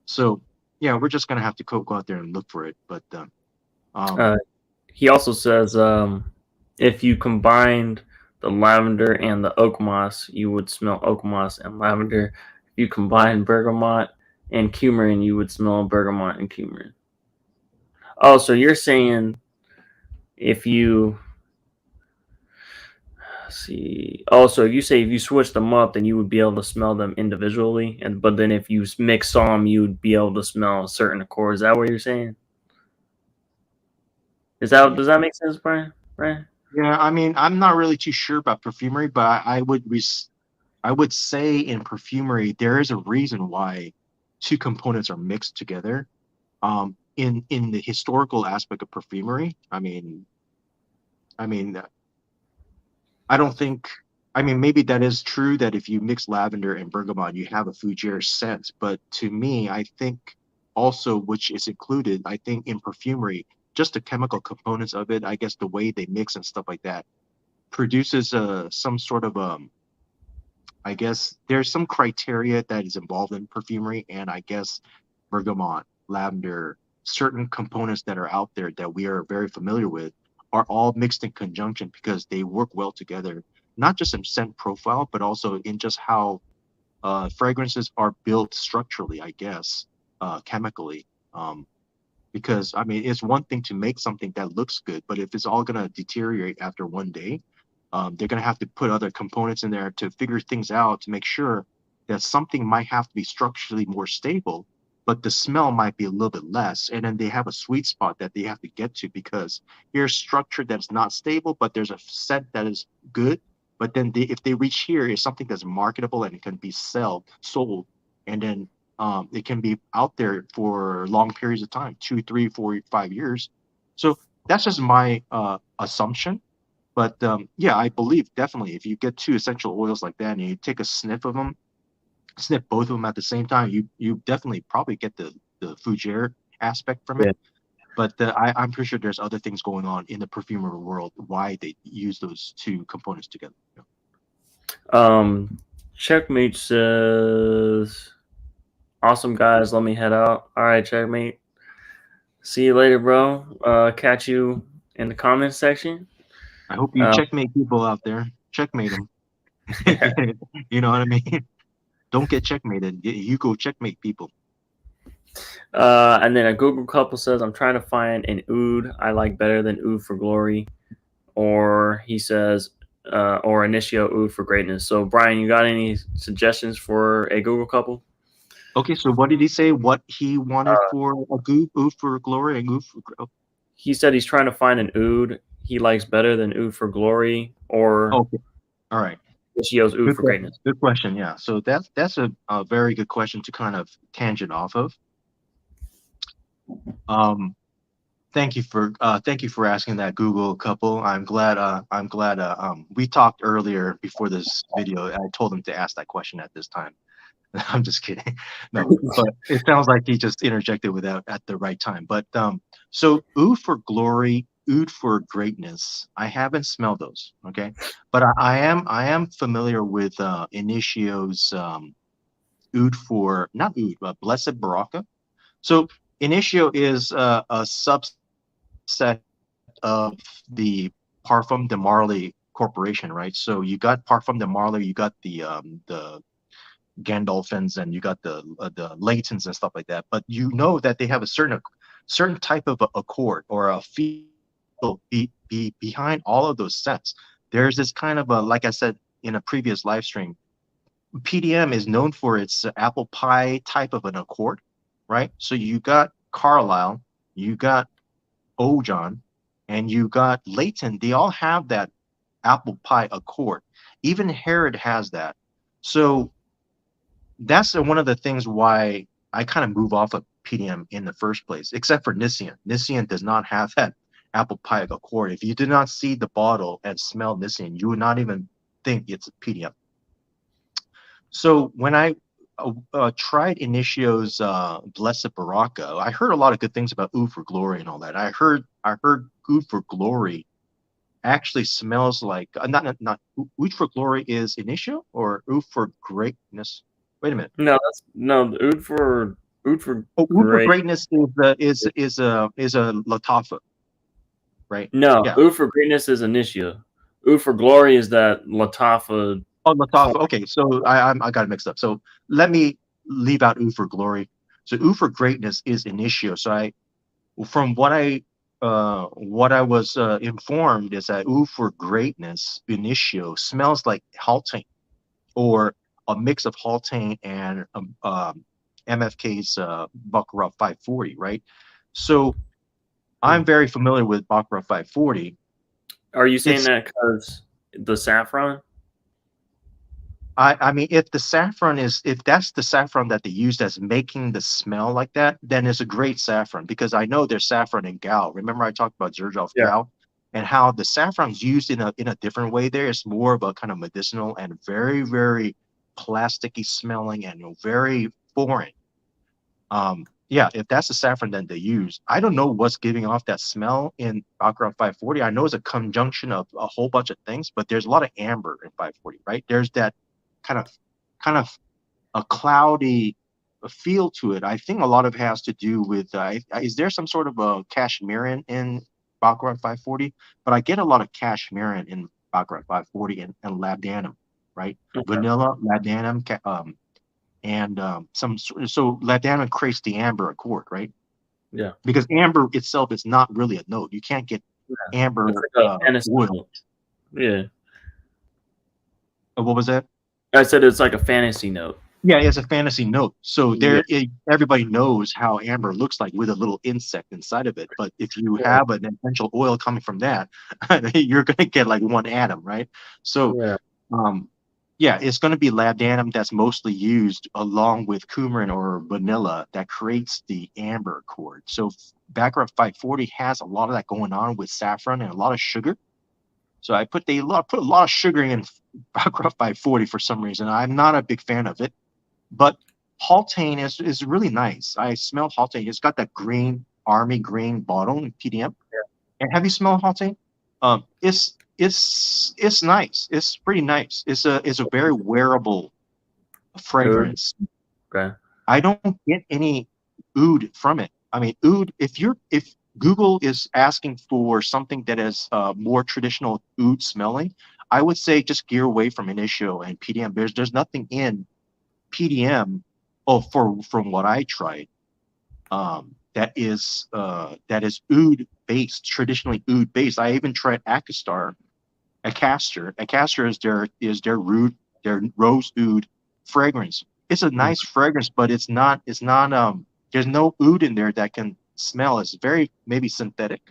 So yeah, we're just gonna have to go out there and look for it. But um, Uh, he also says if you combined the lavender and the oak moss, you would smell oak moss and lavender. If you combine bergamot and coumarin, you would smell bergamot and coumarin. Oh, so you're saying if you see, oh, so you say if you switch them up, then you would be able to smell them individually, and but then if you mix them, you would be able to smell a certain accord. Is that what you're saying? Is that yeah, does that make sense, Brian? Right? yeah. I mean, I'm not really too sure about perfumery, but I would say in perfumery there is a reason why two components are mixed together. In the historical aspect of perfumery, I mean, I don't think. I mean, maybe that is true that if you mix lavender and bergamot, you have a fougere scent. But to me, I think also, which is included, I think in perfumery, just the chemical components of it, I guess the way they mix and stuff like that, produces some sort of I guess there's some criteria that is involved in perfumery, and I guess bergamot, lavender, certain components that are out there that we are very familiar with are all mixed in conjunction because they work well together, not just in scent profile, but also in just how fragrances are built structurally, I guess, chemically. Because I mean, it's one thing to make something that looks good, but if it's all gonna deteriorate after one day, they're gonna have to put other components in there to figure things out to make sure that something might have to be structurally more stable, but the smell might be a little bit less. And then they have a sweet spot that they have to get to because here's structure that's not stable, but there's a set that is good. But then if they reach here, is something that's marketable and it can be sold, and then it can be out there for long periods of time, 2, 3, 4, 5 years. So that's just my assumption. But yeah, I believe definitely if you get two essential oils like that and you take a sniff of them, sniff both of them at the same time, you definitely probably get the fougere aspect from it. Yeah. But I'm pretty sure there's other things going on in the perfumery world why they use those two components together. Um, Checkmate says, "Awesome guys, let me head out." All right, Checkmate. See you later, bro. Catch you in the comments section. I hope you Uh, checkmate people out there. Checkmate them. You know what I mean? Don't get checkmated. You go checkmate people. and then a Google couple says, "I'm trying to find an oud I like better than oud for glory," or he says, or initio oud for greatness. So, Brian, you got any suggestions for a Google couple? Okay, so what did he say? What he wanted Uh, for a goof, oof for glory, and goof for he said he's trying to find an oud he likes better than oud for glory, or okay. All right. initio's oud Good for question. greatness. Good question. Yeah. So that's a very good question to kind of tangent off of. Um, thank you for asking that, Google couple. I'm glad we talked earlier before this video. I told him to ask that question at this time. I'm just kidding. No, but it sounds like he just interjected without at the right time. But so oud for glory, oud for greatness. I haven't smelled those, okay? But I am familiar with Initio's oud for not oud, but Blessed Baraka. So Initio is a subset of the Parfum de Marly Corporation, right? So you got Parfum de Marly, you got the Gandolfins, and you got the Laytons and stuff like that. But you know that they have a certain type of a accord or a feel behind all of those sets. There's this kind of a, like I said in a previous live stream, PDM is known for its apple pie type of an accord, right? So you got Carlisle, you got Ojon, and you got Layton. They all have that apple pie accord. Even Herod has that. So that's one of the things why I kind of move off of PDM in the first place, except for Nissian. Nissian does not have that apple pie accord. If you did not see the bottle and smell Nissian, you would not even think it's a PDM. So when I tried Initio's Blessed Baraka, I heard a lot of good things about Oud for Glory and all that. I heard Oud for Glory actually smells like not Oud for Glory is Initio or Oud for Greatness. Wait a minute. No, that's no Oud for Oh, Oud for great. Greatness is a Latafa, right? No, Yeah. Oud for greatness is Initia. Oud for glory is that Latafa. Oh, Latafa. Okay, so I got it mixed up. So let me leave out Oud for Glory. So Oud for Greatness is Initio. So from what I was informed is that Oud for Greatness Initio smells like Haltane or a mix of Haltane and MFK's Baccarat 540, right? So I'm very familiar with Baccarat 540. Are you saying It's that because the saffron? I mean, if that's the saffron that they used as making the smell like that, then it's a great saffron because I know there's saffron in Gal. Remember I talked about Zerjov Yeah. Gal and how the saffron is used in a different way there. It's more of a kind of medicinal and very, very plasticky smelling and very foreign. Yeah, if that's the saffron that they use, I don't know what's giving off that smell in Baccarat 540. I know it's a conjunction of a whole bunch of things, but there's a lot of amber in 540, right? There's that kind of kind of a cloudy feel to it. I think a lot of it has to do with is there some sort of a cashmere in Baccarat 540? But I get a lot of cashmere in Baccarat 540 and labdanum, right? Okay. Vanilla, labdanum, and so labdanum creates the amber accord, right? Yeah. Because amber itself is not really a note. You can't get Yeah. It's amber like a fantasy wood. note. Yeah. What was that? I said it's like a fantasy note. Yeah, it's a fantasy note. So Yeah. everybody knows how amber looks like with a little insect inside of it. But if you Yeah. have an essential oil coming from that, you're going to get like one atom, right? So, Yeah. um, yeah, it's going to be labdanum that's mostly used along with coumarin or vanilla that creates the amber accord. So, Baccarat 540 has a lot of that going on with saffron and a lot of sugar. So I put a lot of sugar in Baccarat 540 for some reason. I'm not a big fan of it. But Haltane is really nice. I smell Haltane. It's got that green army green bottle in PDM. And have you smelled Haltane? It's nice. It's pretty nice. It's a very wearable Oud. fragrance. Okay. I don't get any oud from it. I mean, oud. If Google is asking for something that is more traditional oud smelling, I would say just gear away from Initio and PDM. There's nothing in PDM, from what I tried, that is oud based, traditionally oud based. I even tried Acastar. Acaster is their rose oud fragrance. It's a Mhm. nice fragrance, but it's not there's no oud in there that can smell. It's very maybe synthetic.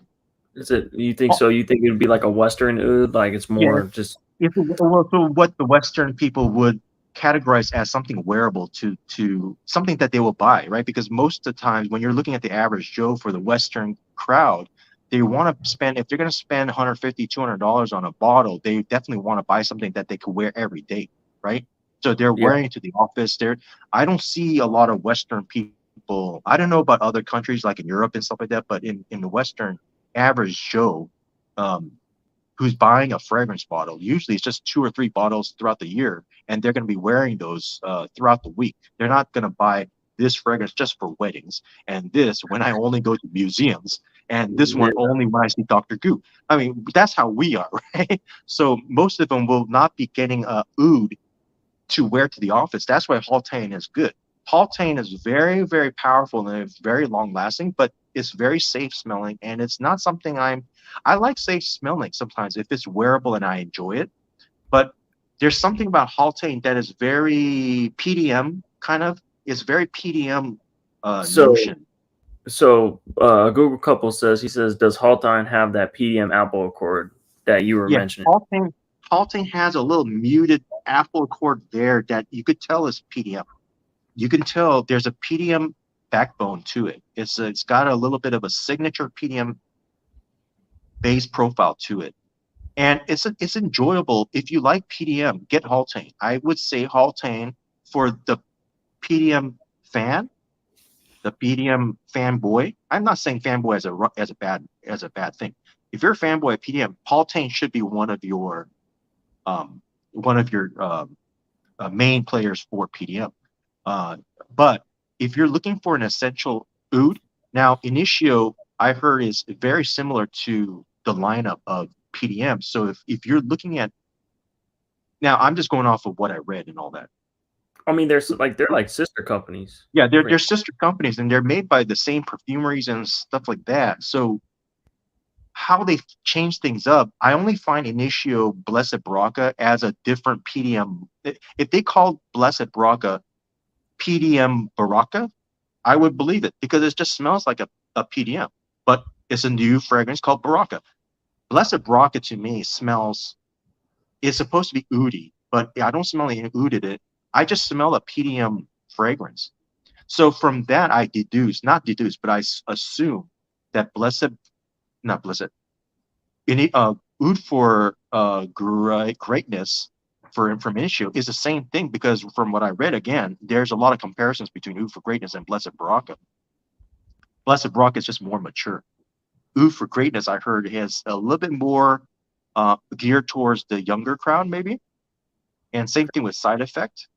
Is it? You think so? You think it would be like a Western oud? Like it's Yeah, more just. well, so what the Western people would categorize as something wearable to something that they will buy, right? Because most of the times when you're looking at the average Joe for the Western crowd, they want to spend if they're going to spend 150, $200 on a bottle, they definitely want to buy something that they could wear every day, right? So they're Yeah. wearing it to the office. I don't see a lot of Western people. I don't know about other countries like in Europe and stuff like that, but in the Western average Joe, um, who's buying a fragrance bottle. Usually it's just 2 or 3 bottles throughout the year, and they're going to be wearing those throughout the week. They're not going to buy this fragrance just for weddings, and this when I only go to museums, and this Yeah. one only when I see Dr. Goo. I mean, that's how we are, right? So most of them will not be getting a oud to wear to the office. That's why Haltane is good. Haltane is very, very powerful and it's very long lasting, but it's very safe smelling and it's not something I like safe smelling sometimes if it's wearable and I enjoy it. But there's something about Haltane that is very PDM kind of. It's very PDM So notion. Google couple says does Haltine have that PDM Apple Accord that you were Yeah, mentioning? Haltane has a little muted apple accord there that you could tell is PDM. You can tell there's a PDM backbone to it. It's got a little bit of a signature PDM base profile to it. and it's enjoyable. If you like PDM, get Haltane. I would say Haltane for the PDM fan, the PDM fanboy. I'm not saying fanboy as a bad thing. If you're a fanboy of PDM, Haltane should be um, one of your main players for PDM. Uh, but if you're looking for an essential oud, now Initio I heard is very similar to the lineup of PDM. So if you're looking at, now I'm just going off of what I read and all that. I mean, they're like sister companies. Yeah, they're Pretty. sister companies and they're made by the same perfumeries and stuff like that. So how they change things up, I only find Initio Blessed Baraka as a different PDM. If they called Blessed Baraka PDM Baraka, I would believe it because it just smells like a PDM. But it's a new fragrance called Baraka. Blessed Baraka to me smells, it's supposed to be oudi, but I don't smell any oud in it. I just smell a PDM fragrance. So from that, I deduce, not deduce, but assume that blessed, not blessed, any oud for greatness for information is the same thing because from what I read again, there's a lot of comparisons between oud for greatness and blessed Baraka. Blessed Baraka is just more mature. Oud for greatness, I heard, has a little bit more geared towards the younger crowd, maybe. And same thing with side effect.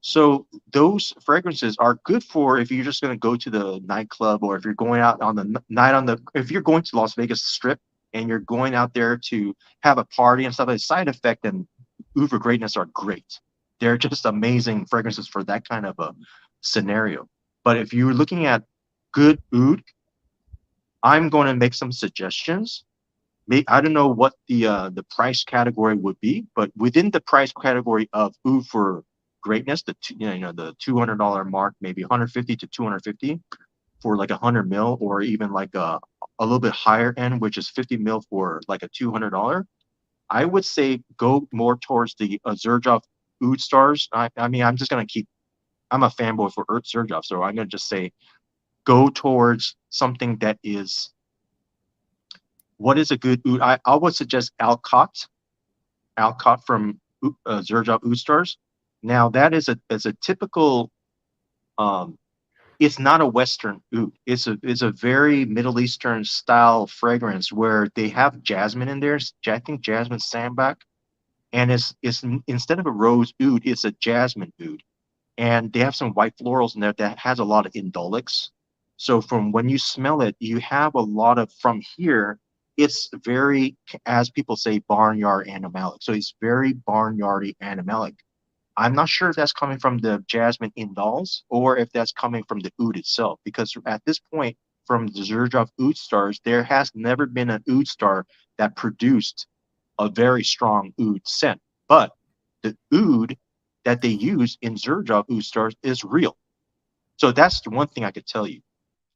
So those fragrances are good for if you're just going to go to the nightclub or if you're going out on the night on the if you're going to Las Vegas Strip and you're going out there to have a party and stuff. Like side effect and Oud for greatness are great. They're just amazing fragrances for that kind of a scenario. But if you're looking at good oud, I'm going to make some suggestions. I don't know what the price category would be, but within the price category of oud for greatness, the $200 mark, maybe 150 to 250 for like 100 ml, or even like a little bit higher end, which is 50 ml for like a $200. I would say go more towards the Zerjoff oud stars. I mean, I'm just gonna keep. I'm a fanboy for Zerjoff, so I'm gonna just say go towards something that is, what is a good oud? I would suggest Alcott from Zerjoff Oud Stars. Now that is a typical. Um, it's not a Western oud. It's a very Middle Eastern style fragrance where they have jasmine in there. I think jasmine sambac, and it's instead of a rose oud, it's a jasmine oud, and they have some white florals in there that has a lot of indolics. So from when you smell it, you have a lot of from here. It's very, as people say, barnyard animalic. So it's very barnyardy animalic. I'm not sure if that's coming from the jasmine indols or if that's coming from the oud itself, because at this point, from the Zerjoff oud stars, there has never been an oud star that produced a very strong oud scent. But the oud that they use in Zerjoff oud stars is real. So that's the one thing I could tell you.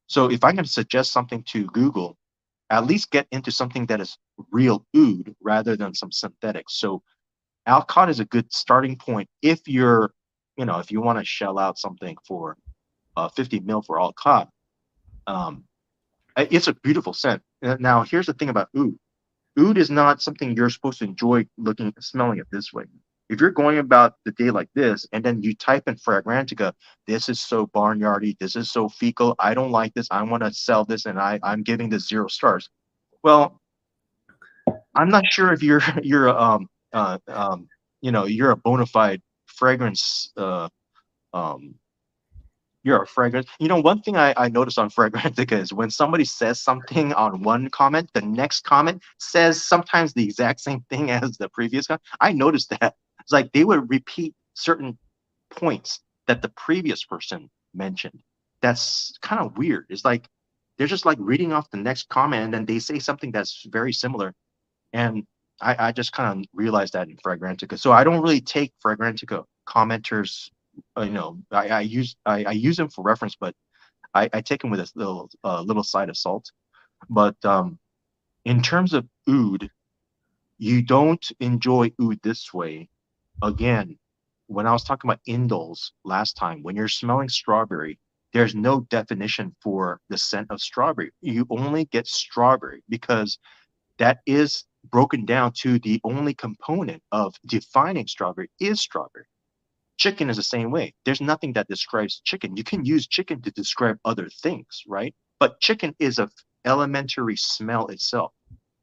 So if I'm going to suggest something to Google, at least get into something that is real oud rather than some synthetics. So Alcott is a good starting point if you're, if you want to shell out something for 50 mil for Alcott. Um, it's a beautiful scent. Now, here's the thing about oud. Oud is not something you're supposed to enjoy smelling it this way. If you're going about the day like this, and then you type in Fragrantica, this is so barnyardy, this is so fecal, I don't like this, I want to sell this, and I'm giving this 0 stars. Well, I'm not sure if you're a bona fide fragrance um, you're a fragrance. One thing I noticed on Fragrantica is when somebody says something on one comment, the next comment says sometimes the exact same thing as the previous comment. I noticed that. It's like they would repeat certain points that the previous person mentioned. That's kind of weird. It's like they're just like reading off the next comment and then they say something that's very similar. And I just kind of realized that in Fragrantica. So I don't really take Fragrantica commenters. I use them for reference, but I take them with a little side of salt. But in terms of oud, you don't enjoy oud this way. Again, when I was talking about indoles last time, when you're smelling strawberry, there's no definition for the scent of strawberry. You only get strawberry because that is broken down to the only component of defining strawberry is strawberry. Chicken is the same way. There's nothing that describes chicken. You can use chicken to describe other things, right? But chicken is a elementary smell itself.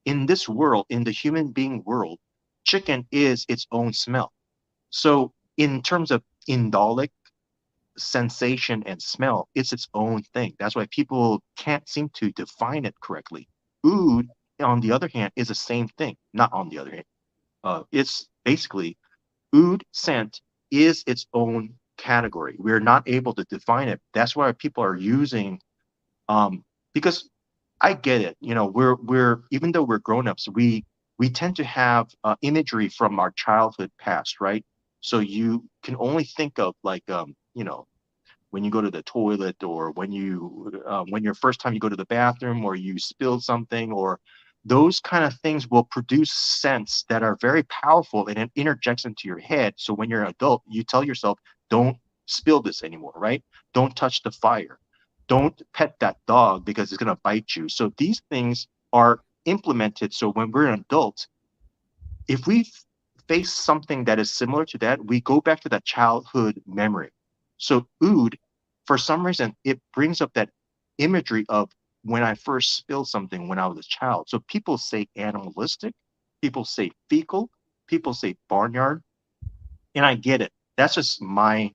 In this world, in the human being world, chicken is its own smell. So in terms of indolic sensation and smell, it's its own thing. That's why people can't seem to define it correctly. Oud, on the other hand, is the same thing. Not on the other hand. It's basically oud scent is its own category. We're not able to define it. That's why people are using because I get it. You know, we're even though we're grown-ups, we tend to have imagery from our childhood past, right? So you can only think of like you know, when you go to the toilet, or when your first time you go to the bathroom, or you spill something, or those kind of things will produce scents that are very powerful, and it interjects into your head. So when you're an adult, you tell yourself, don't spill this anymore, right? Don't touch the fire. Don't pet that dog because it's going to bite you. So these things are implemented. So when we're an adult, if we face something that is similar to that, we go back to that childhood memory. So oud, for some reason, it brings up that imagery of when I first spilled something when I was a child. So people say animalistic, people say fecal, people say barnyard, and I get it. That's just my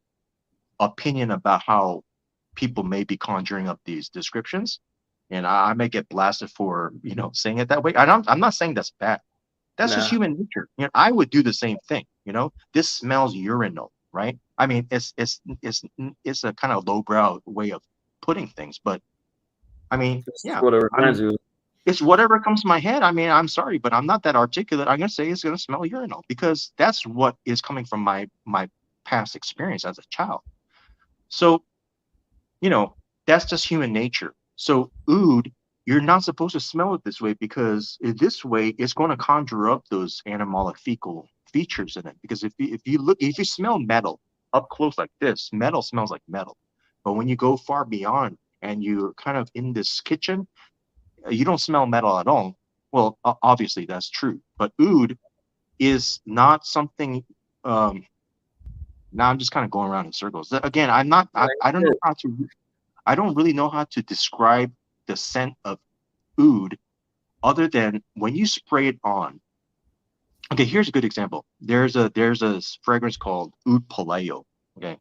opinion about how people may be conjuring up these descriptions. And I may get blasted for, saying it that way. I'm not saying that's bad. That's just Nah, human nature. I would do the same thing. This smells urinal, right? I mean, it's a kind of lowbrow way of putting things, but I mean, this is yeah, what it I reminds mean, you of. it's whatever comes to my head. I mean, I'm sorry, but I'm not that articulate. I'm gonna say it's gonna smell urinal because that's what is coming from my past experience as a child. So you know, that's just human nature. So oud, you're not supposed to smell it this way because this way it's going to conjure up those animalic fecal features in it. Because if you smell metal up close like this, metal smells like metal. But when you go far beyond and you're kind of in this kitchen, you don't smell metal at all. Well, obviously that's true. But oud is not something. Um, Now I'm just kind of going around in circles. Again, I'm not. I don't know how to. I don't really know how to describe the scent of oud other than when you spray it on. Okay, here's a good example. There's a fragrance called Oud Paleo. Okay,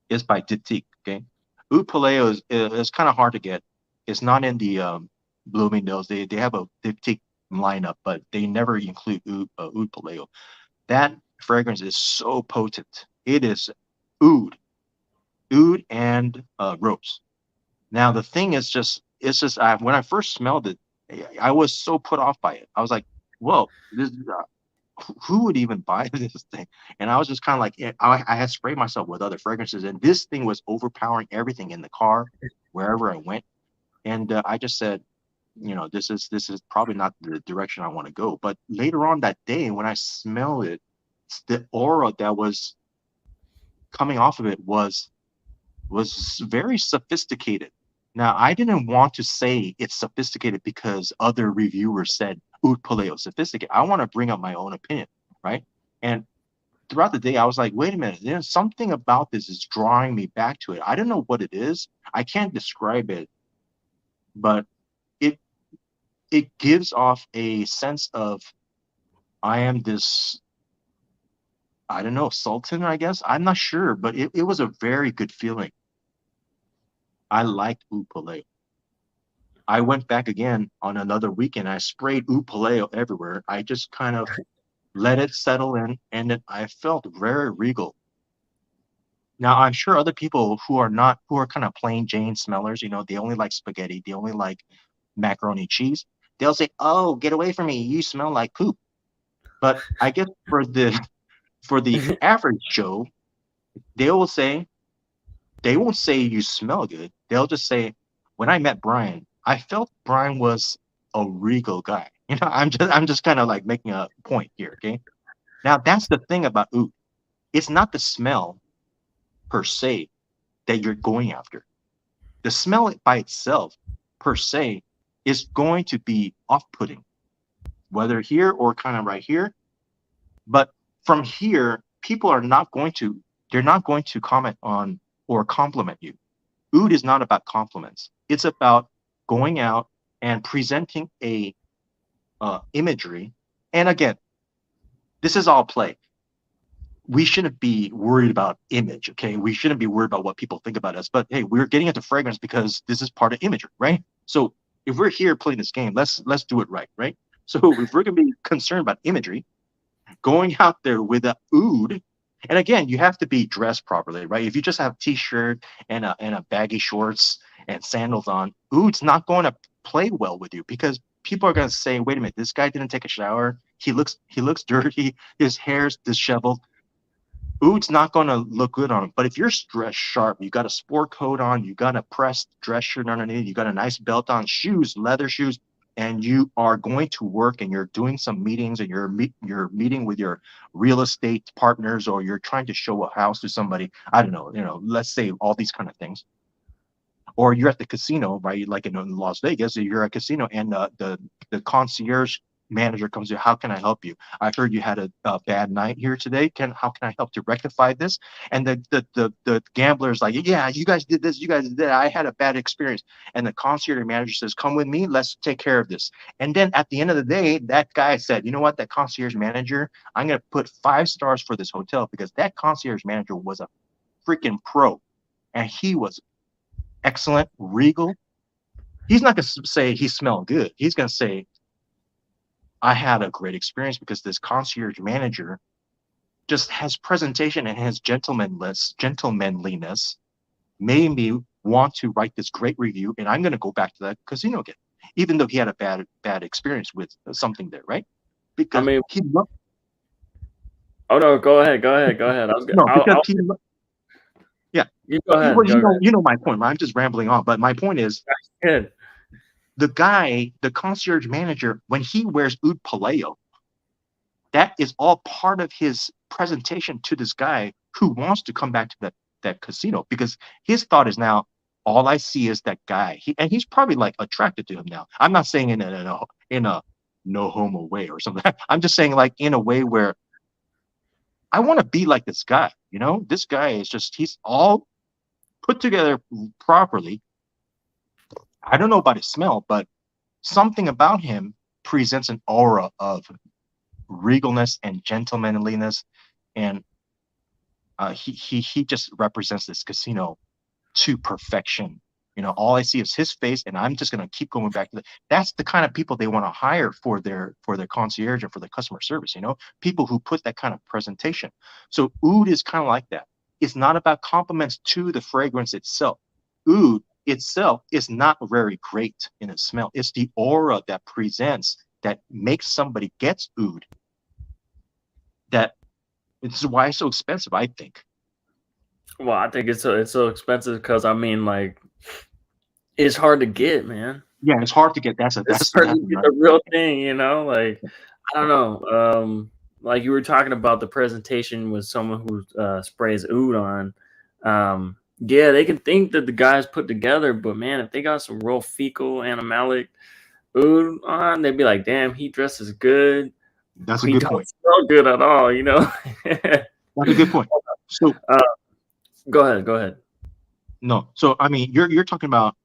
it's by Diptyque. Okay, Oud Paleo is kind of hard to get. It's not in the Bloomingdale's. They have a Diptyque lineup, but they never include Oud Paleo. That fragrance is so potent. It is oud, oud and rose. Now the thing is it's just when I first smelled it, I was so put off by it. I was like, "Whoa, who would even buy this thing?" And I was just kind of like, I had sprayed myself with other fragrances, and this thing was overpowering everything in the car, wherever I went. And I just said, this is probably not the direction I want to go. But later on that day, when I smelled it, the aura that was coming off of it was very sophisticated. Now, I didn't want to say it's sophisticated because other reviewers said Oud Paleo sophisticated. I want to bring up my own opinion, right? And throughout the day, I was like, wait a minute, there's something about this is drawing me back to it. I don't know what it is. I can't describe it, but it it gives off a sense of I am this, I don't know, sultan, I guess. I'm not sure, but it was a very good feeling. I liked Oud Paleo. I went back again on another weekend. I sprayed Upaleo everywhere. I just kind of let it settle in, and then I felt very regal. Now, I'm sure other people who are kind of plain Jane smellers, they only like spaghetti, they only like macaroni cheese. They'll say, "Oh, get away from me! You smell like poop." But I guess for the average Joe, they will say they won't say you smell good. They'll just say, when I met Bryan, I felt Bryan was a regal guy. I'm just kind of like making a point here. Okay. Now that's the thing about oud. It's not the smell per se that you're going after. The smell by itself per se is going to be off-putting. whether here or kind of right here. But from here, people are not going to, they're not going to comment on or compliment you. Oud is not about compliments. It's about going out and presenting a imagery. And again, this is all play. We shouldn't be worried about image, okay? We shouldn't be worried about what people think about us. But hey, we're getting into fragrance because this is part of imagery, right? So if we're here playing this game, let's do it right, right? So if we're gonna be concerned about imagery, going out there with a oud, and again, you have to be dressed properly, right? If you just have t-shirt and a baggy shorts and sandals on, oud's not going to play well with you because people are going to say, wait a minute, this guy didn't take a shower, he looks dirty, his hair's disheveled. Oud's not going to look good on him. But if you're dressed sharp, you got a sport coat on, you got a pressed dress shirt underneath, you got a nice belt on, shoes, leather shoes, and you are going to work and you're doing some meetings and you're meeting with your real estate partners, or you're trying to show a house to somebody, I don't know, let's say all these kind of things. Or you're at the casino, right? Like in Las Vegas, you're at a casino and the concierge manager comes to you. How can I help you? I heard you had a bad night here today. How can I help to rectify this? And the gambler is like, yeah, you guys did this, you guys did that. I had a bad experience. And the concierge manager says, come with me, let's take care of this. And then at the end of the day, that guy said, you know what, that concierge manager, I'm gonna put 5 stars for this hotel because that concierge manager was a freaking pro. And he was excellent, regal. He's not going to say he smelled good. He's going to say, I had a great experience because this concierge manager just has presentation and his gentlemanliness made me want to write this great review, and I'm going to go back to that casino again, even though he had a bad experience with something there, right? I Because mean, he loved. oh no, go ahead, go ahead, go ahead. I was gonna, No, because I'll he. Yeah, you go ahead, well, go ahead. you know my point. I'm just rambling on, but my point is Good. the guy, the concierge manager, when he wears oud paleo, that is all part of his presentation to this guy who wants to come back to that casino, because his thought is now, all I see is that guy. And he's probably like attracted to him now. I'm not saying in a no homo way or something. I'm just saying like in a way where I want to be like this guy. This guy is just, he's all put together properly. I don't know about his smell, but something about him presents an aura of regalness and gentlemanliness, and he just represents this casino to perfection. All I see is his face, and I'm just gonna keep going back to that. That's the kind of people they want to hire for their concierge and for their customer service. People who put that kind of presentation. So oud is kind of like that. It's not about compliments to the fragrance itself. Oud itself is not very great in its smell. It's the aura that presents, that makes somebody gets oud. That This is why it's so expensive, I think. Well, I think it's so expensive because I mean, like, it's hard to get, man. Yeah, it's hard to get. That's It's that's hard to get another the thing. real thing, Like, I don't know. Like you were talking about the presentation with someone who sprays oud on. Yeah, they can think that the guy's put together, but man, if they got some real fecal animalic oud on, they'd be like, "Damn, he dresses good, That's but a he good don't point. smell good at all." That's a good point. So uh, Go ahead, go ahead. no, so I mean, you're talking about,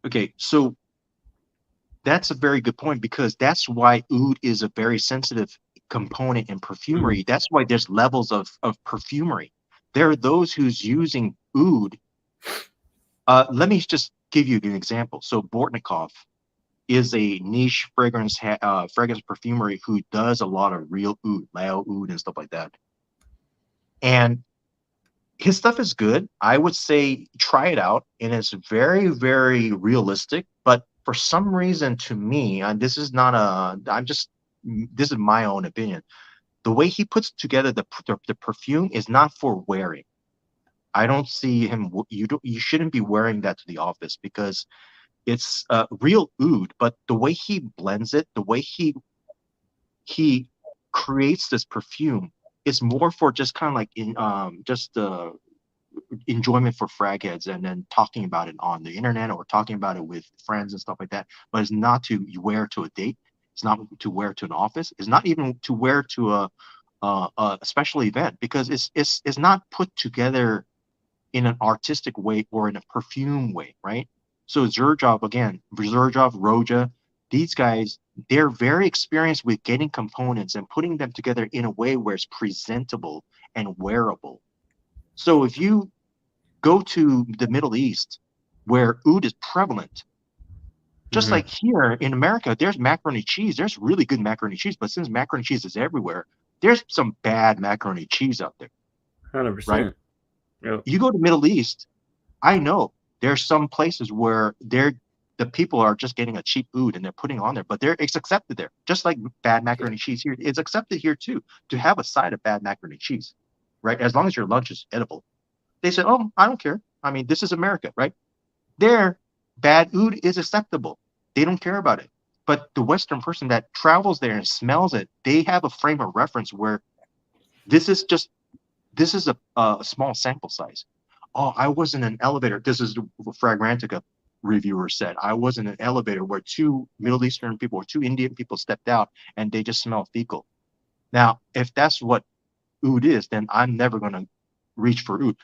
okay. So that's a very good point, because that's why oud is a very sensitive component in Mhm. perfumery. That's why there's levels of perfumery. There are those who's using oud. Let me just give you an example. So Bortnikov is a niche fragrance perfumery who does a lot of real oud, Lao oud, and stuff like that. And his stuff is good. I would say try it out, and it's very, very realistic. But for some reason, to me, and this is not a, this is my own opinion. The way he puts together the perfume is not for wearing. I don't see him. You shouldn't be wearing that to the office, because it's real oud. But the way he blends it, the way he creates this perfume, is more for just kind of like in just enjoyment for frag heads, and then talking about it on the internet or talking about it with friends and stuff like that. But it's not to wear to a date. It's not to wear to an office. It's not even to wear to a special event, because it's not put together in an artistic way or in a perfume way, right? So Zerjov, again, Zerjov, Roja, these guys, they're very experienced with getting components and putting them together in a way where it's presentable and wearable. So if you go to the Middle East, where oud is prevalent, just Mm-hmm. like here in America, there's macaroni cheese. There's really good macaroni cheese, but since macaroni cheese is everywhere, there's some bad macaroni cheese out there, right? 100%. Yep. You go to Middle East, I know there's some places where the people are just getting a cheap oud and they're putting on there, but it's accepted there. Just like bad Yeah. macaroni cheese here, it's accepted here too to have a side of bad macaroni cheese, right? As long as your lunch is edible. They say, "Oh, I don't care. I mean, this is America, right?" There, bad oud is acceptable. They don't care about it. But the Western person that travels there and smells it, they have a frame of reference where this is just this is a small sample size. Oh, I was in an elevator. This is what Fragrantica reviewer said. I was in an elevator where two Middle Eastern people or two Indian people stepped out and they just smelled fecal. Now, if that's what oud is, then I'm never going to reach for oud.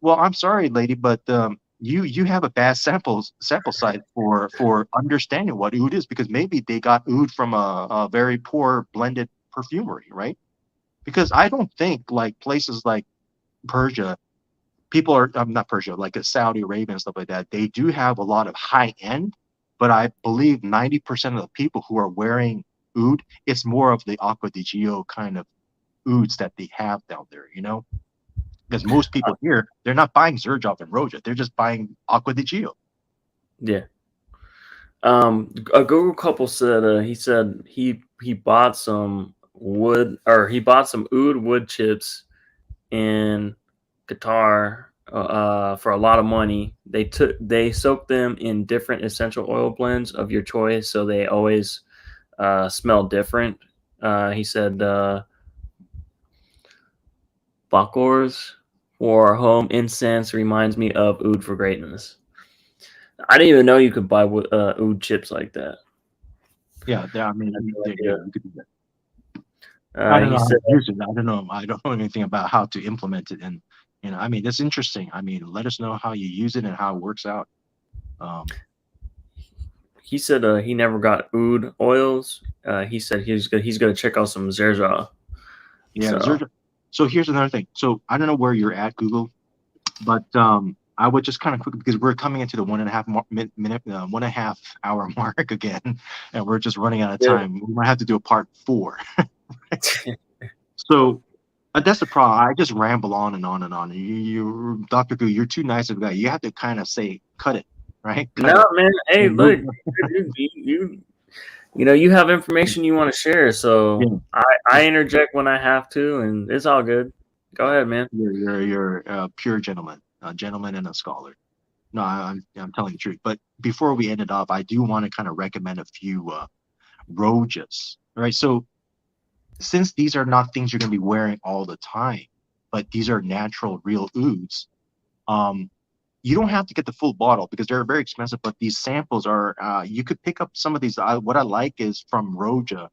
Well, I'm sorry, lady, but you have a bad sample size for understanding what oud is, because maybe they got oud from a very poor blended perfumery, right? Because I don't think like places like Persia, people are not Persia, like a Saudi Arabia and stuff like that. They do have a lot of high end, but I believe 90% of the people who are wearing oud, it's more of the Aqua di Gio kind of ouds that they have down there, you know? Because most people here, they're not buying Zerjov and Roja, they're just buying Aqua di Gio. Yeah. A Google couple said he said he bought some wood, or he bought some wood chips in Qatar for a lot of money. They soak them in different essential oil blends of your choice, so they always smell different. He said Bakors for home incense reminds me of oud for greatness. I didn't even know you could buy oud chips like that. Yeah, I I had mean, no yeah, idea. you could do that. I don't He know how said, to use it. I don't know. I don't know anything about how to implement it. And, I mean, that's interesting. I mean, let us know how you use it and how it works out. Um, he never got oud oils. He said he's gonna check out some Zerja. yeah. So So here's another thing. So I don't know where you're at, Google, but I would just kind of quickly, because we're coming into the 1.5 hour mark again, and we're just running out of yeah, time. We might have to do a part 4. So that's the problem. I just ramble on and on and on. Dr. Goo, you're too nice of a guy. You have to kind of say, cut it, right? Cut no it. man. Hey, And move. look, you know you have information you want to share, so Yeah, I interject when I have to, and it's all good. Go yeah. ahead, man. You're a pure gentleman, a gentleman and a scholar. No, I'm telling the truth. But before we end it off, I do want to kind of recommend a few Rojas. All right. So since these are not things you're going to be wearing all the time, but these are natural, real ouds, um, you don't have to get the full bottle because they're very expensive. But these samples are, you could pick up some of these. What I like is from Roja.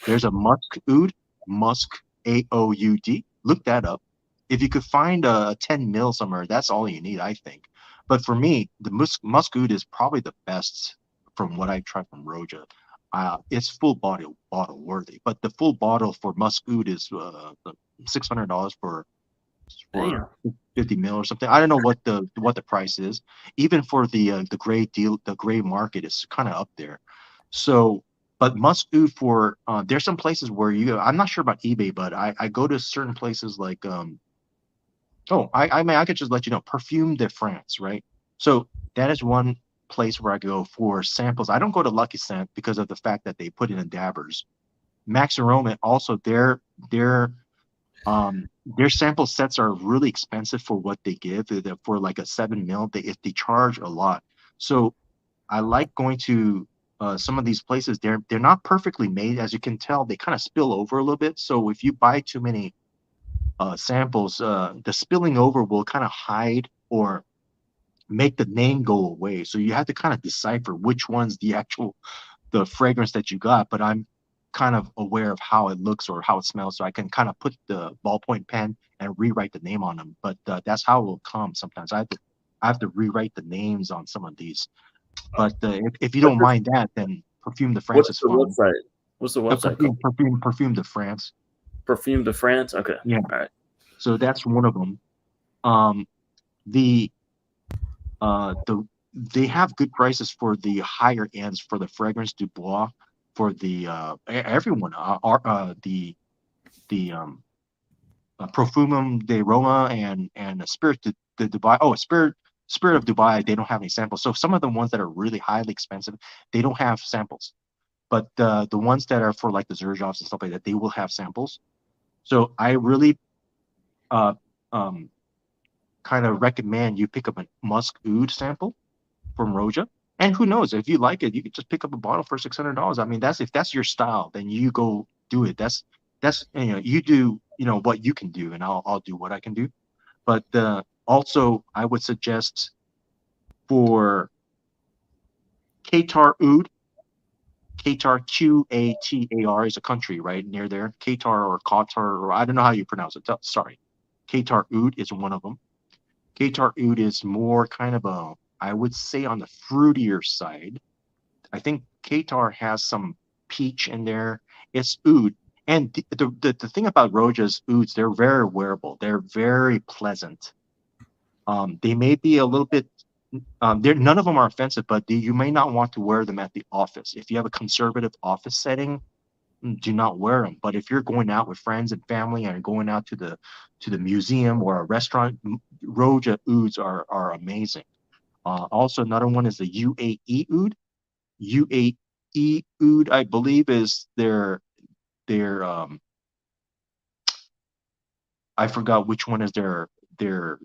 There's a musk oud, musk AOUD. Look that up. If you could find a 10 mil somewhere, that's all you need, I think. But for me, the musk oud is probably the best from what I tried from Roja. It's full bottle worthy, but the full bottle for musk oud is $600 for Damn. 50 mil or something. I don't know what the price is. Even for the gray deal, the gray market is kind of up there. So, but must do for there's some places where I'm not sure about eBay, but I go to certain places like I mean I could just let you know Perfume de France, right? So that is one place where I go for samples. I don't go to Lucky Scent because of the fact that they put it in dabbers. Max Aroma also their sample sets are really expensive for what they give. For like a 7 mil, they charge a lot. So I like going to some of these places. They're not perfectly made, as you can tell. They kind of spill over a little bit. So if you buy too many samples, the spilling over will kind of hide or make the name go away. So you have to kind of decipher which one's the actual the fragrance that you got, but I'm kind of aware of how it looks or how it smells, so I can kind of put the ballpoint pen and rewrite the name on them. But that's how it will come. Sometimes I have to rewrite the names on some of these. But if you What's don't the, mind that, then Perfume de France what's is the fine. website? What's the website called? Perfume de France. Perfume de France. Okay. Yeah. All right. So that's one of them. Um, the the they have good prices for the higher ends for the fragrance Dubois for the everyone the Profumum de Roma and Spirit de Dubai. Oh, Spirit of Dubai. They don't have any samples. So some of the ones that are really highly expensive, they don't have samples. But the ones that are for like the Xerjoffs and stuff like that, they will have samples. So I really uh, um, kind of recommend you pick up a musk oud sample from Roja. And who knows, if you like it, you could just pick up a bottle for $600. I mean, that's if that's your style, then you go do it. That's you do what you can do, and I'll do what I can do. But also, I would suggest for Qatar Oud, Qatar Qatar is a country right near there. Qatar or Qatar, or I don't know how you pronounce it. Sorry, Qatar Oud is one of them. Qatar Oud is more kind of I would say on the fruitier side. I think Qatar has some peach in there. It's oud. And the thing about Roja's ouds, they're very wearable. They're very pleasant. They may be a little bit, none of them are offensive, but you may not want to wear them at the office. If you have a conservative office setting, do not wear them. But if you're going out with friends and family and going out to the museum or a restaurant, Roja ouds are amazing. Also, another one is the UAE oud. UAE oud, I believe, is their I forgot which one is their their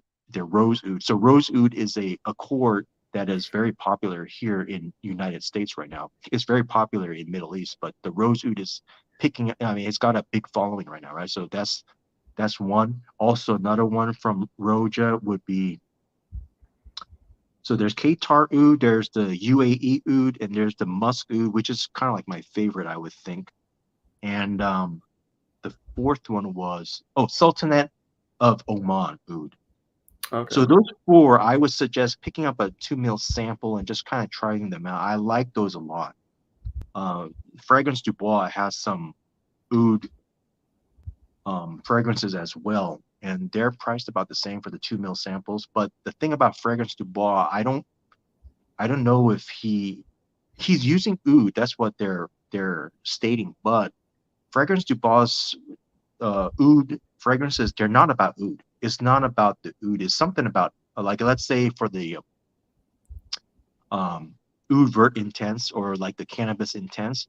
rose oud. So rose oud is a accord that is very popular here in United States right now. It's very popular in Middle East, but the rose oud is picking. I mean, it's got a big following right now, right? So that's one. Also, another one from Roja would be so there's Qatar oud, there's the UAE oud, and there's the musk oud, which is kind of like my favorite, I would think. And the fourth one was Sultanate of Oman oud. Okay. So those four, I would suggest picking up a 2 ml sample and just kind of trying them out. I like those a lot. Uh, Fragrance Dubois has some oud fragrances as well, and they're priced about the same for the 2 ml samples. But the thing about Fragrance Dubois, I don't know if he's using oud. That's what they're stating, but Fragrance Dubois oud fragrances, they're not about oud. It's not about the oud. It's something about like let's say for the oud vert intense or like the cannabis intense.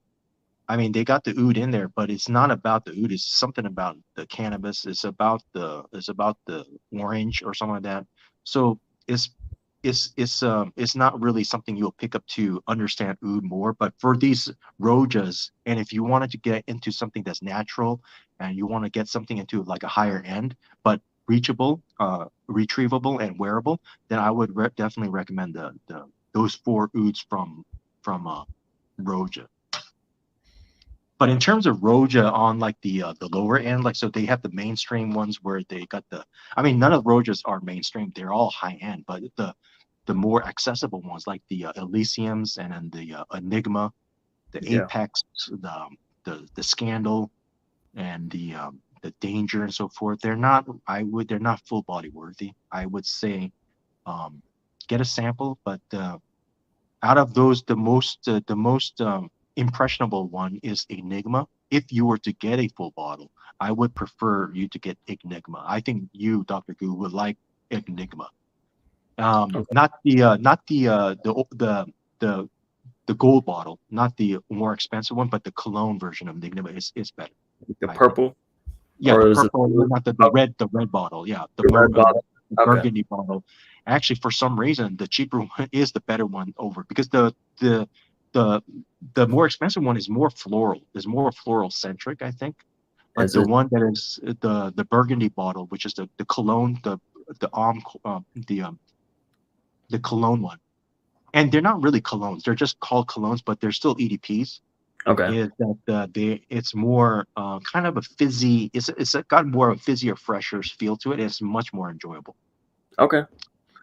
I mean, they got the oud in there, but it's not about the oud. It's something about the cannabis. It's about the orange or something like that. So it's it's not really something you'll pick up to understand oud more. But for these rojas, and if you wanted to get into something that's natural and you want to get something into like a higher end, but reachable, retrievable, and wearable, then I would definitely recommend the those four ouds from Roja. But in terms of Roja on like the lower end, like so they have the mainstream ones where they got the. I mean, none of Rojas are mainstream; they're all high end. But the more accessible ones, like the Elysiums and then the Enigma, the Yeah. Apex, the Scandal, and the Danger and so forth. They're not. They're not full body worthy. I would say, um, get a sample, but out of those, the most impressionable one is Enigma. If you were to get a full bottle, I would prefer you to get Enigma. I think you, Dr. Gu, would like Enigma. Okay. Not the gold bottle, not the more expensive one, but the cologne version of Enigma is better, The I think. purple, Yeah, the or is it purple, not okay, the red bottle. Yeah, the the more red bottle? Okay. burgundy bottle. Actually, for some reason, the cheaper one is the better one over because the the more expensive one is more floral centric, I think. But Is the it one that is the burgundy bottle, which is the cologne, the the cologne one, and they're not really colognes. They're just called colognes, but they're still EDPs. Okay. Is that it's more kind of a fizzy. It's got more of a fizzy or fresher feel to it. It's much more enjoyable. Okay.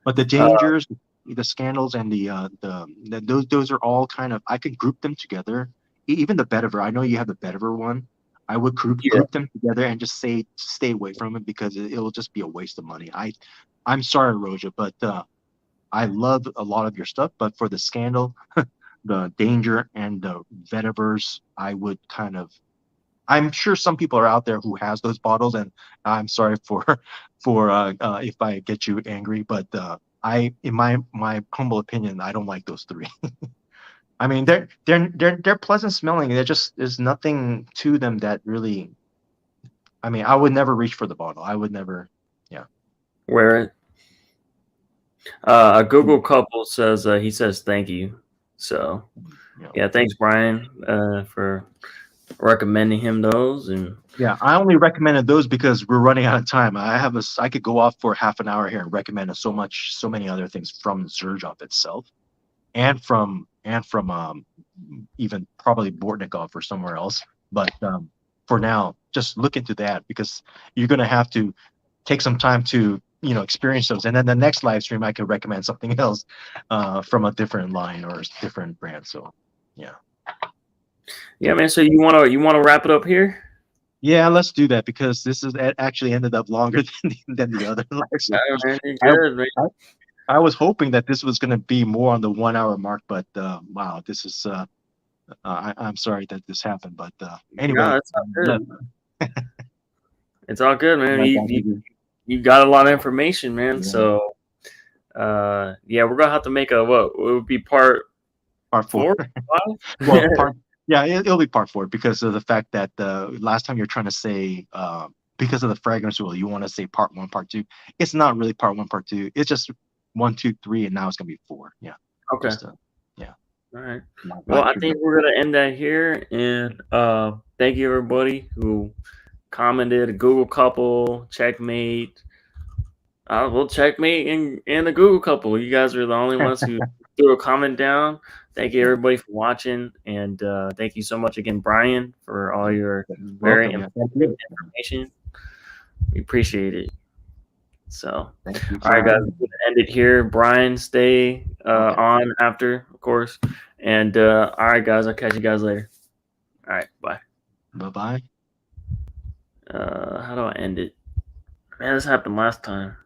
But the dangers, the scandals, and those are all kind of, I could group them together. Even the vetiver, I know you have the vetiver one. I would Yeah. group them together and just say stay away from it because it'll just be a waste of money. I'm sorry, Roja, but I love a lot of your stuff. But for the scandal, the danger, and the vetivers, I would kind of. I'm sure some people are out there who has those bottles, and I'm sorry for for if I get you angry, but in my humble opinion, I don't like those three. I mean, they're pleasant smelling. They're just, there's nothing to them that really. I mean, I would never reach for the bottle. I would never. Yeah. Wear it. A Google couple says he says thank you. So Yeah. yeah, thanks Brian for recommending him those. And Yeah, I only recommended those because we're running out of time. I could go off for half an hour here and recommend so many other things from Zerjov itself, and from even probably Bortnikov or somewhere else. But for now, just look into that because you're gonna have to take some time to experience those, and then the next live stream I could recommend something else from a different line or a different brand. So yeah. yeah, man. So you wanna wrap it up here? Yeah, let's do that because this is actually ended up longer than the other live Yeah, streams. man, you're I, good, man. I I was hoping that this was going to be more on the 1 hour mark, but wow, this is. I'm sorry that this happened, but No, anyway, it's all let, good. It's all good, man. let You, that you be you got a lot of information, man. yeah, So yeah, we're gonna have to make a what? It would be part part four. 4, 5. Well, yeah, it'll be part four because of the fact that the last time you're trying to say because of the fragrance rule, you want to say part one, part two. It's not really part one, part two. It's just 1, 2, 3, and now it's gonna be 4. Yeah, Okay. just yeah. All right. Well, Not I too think bad. we're gonna end that here, and thank you everybody who commented. A Google couple, checkmate. Well, checkmate and the Google couple. You guys are the only ones who threw a comment down. Thank you everybody for watching, and thank you so much again, Brian, for all your very Welcome. Yeah, thank informative you. information. We appreciate it. So, Thank you all for right, guys, having me. we're gonna end it here. Brian, stay Okay. on after, of course. And all right, guys, I'll catch you guys later. All right, bye. Bye bye. How do I end it? Man, this happened last time.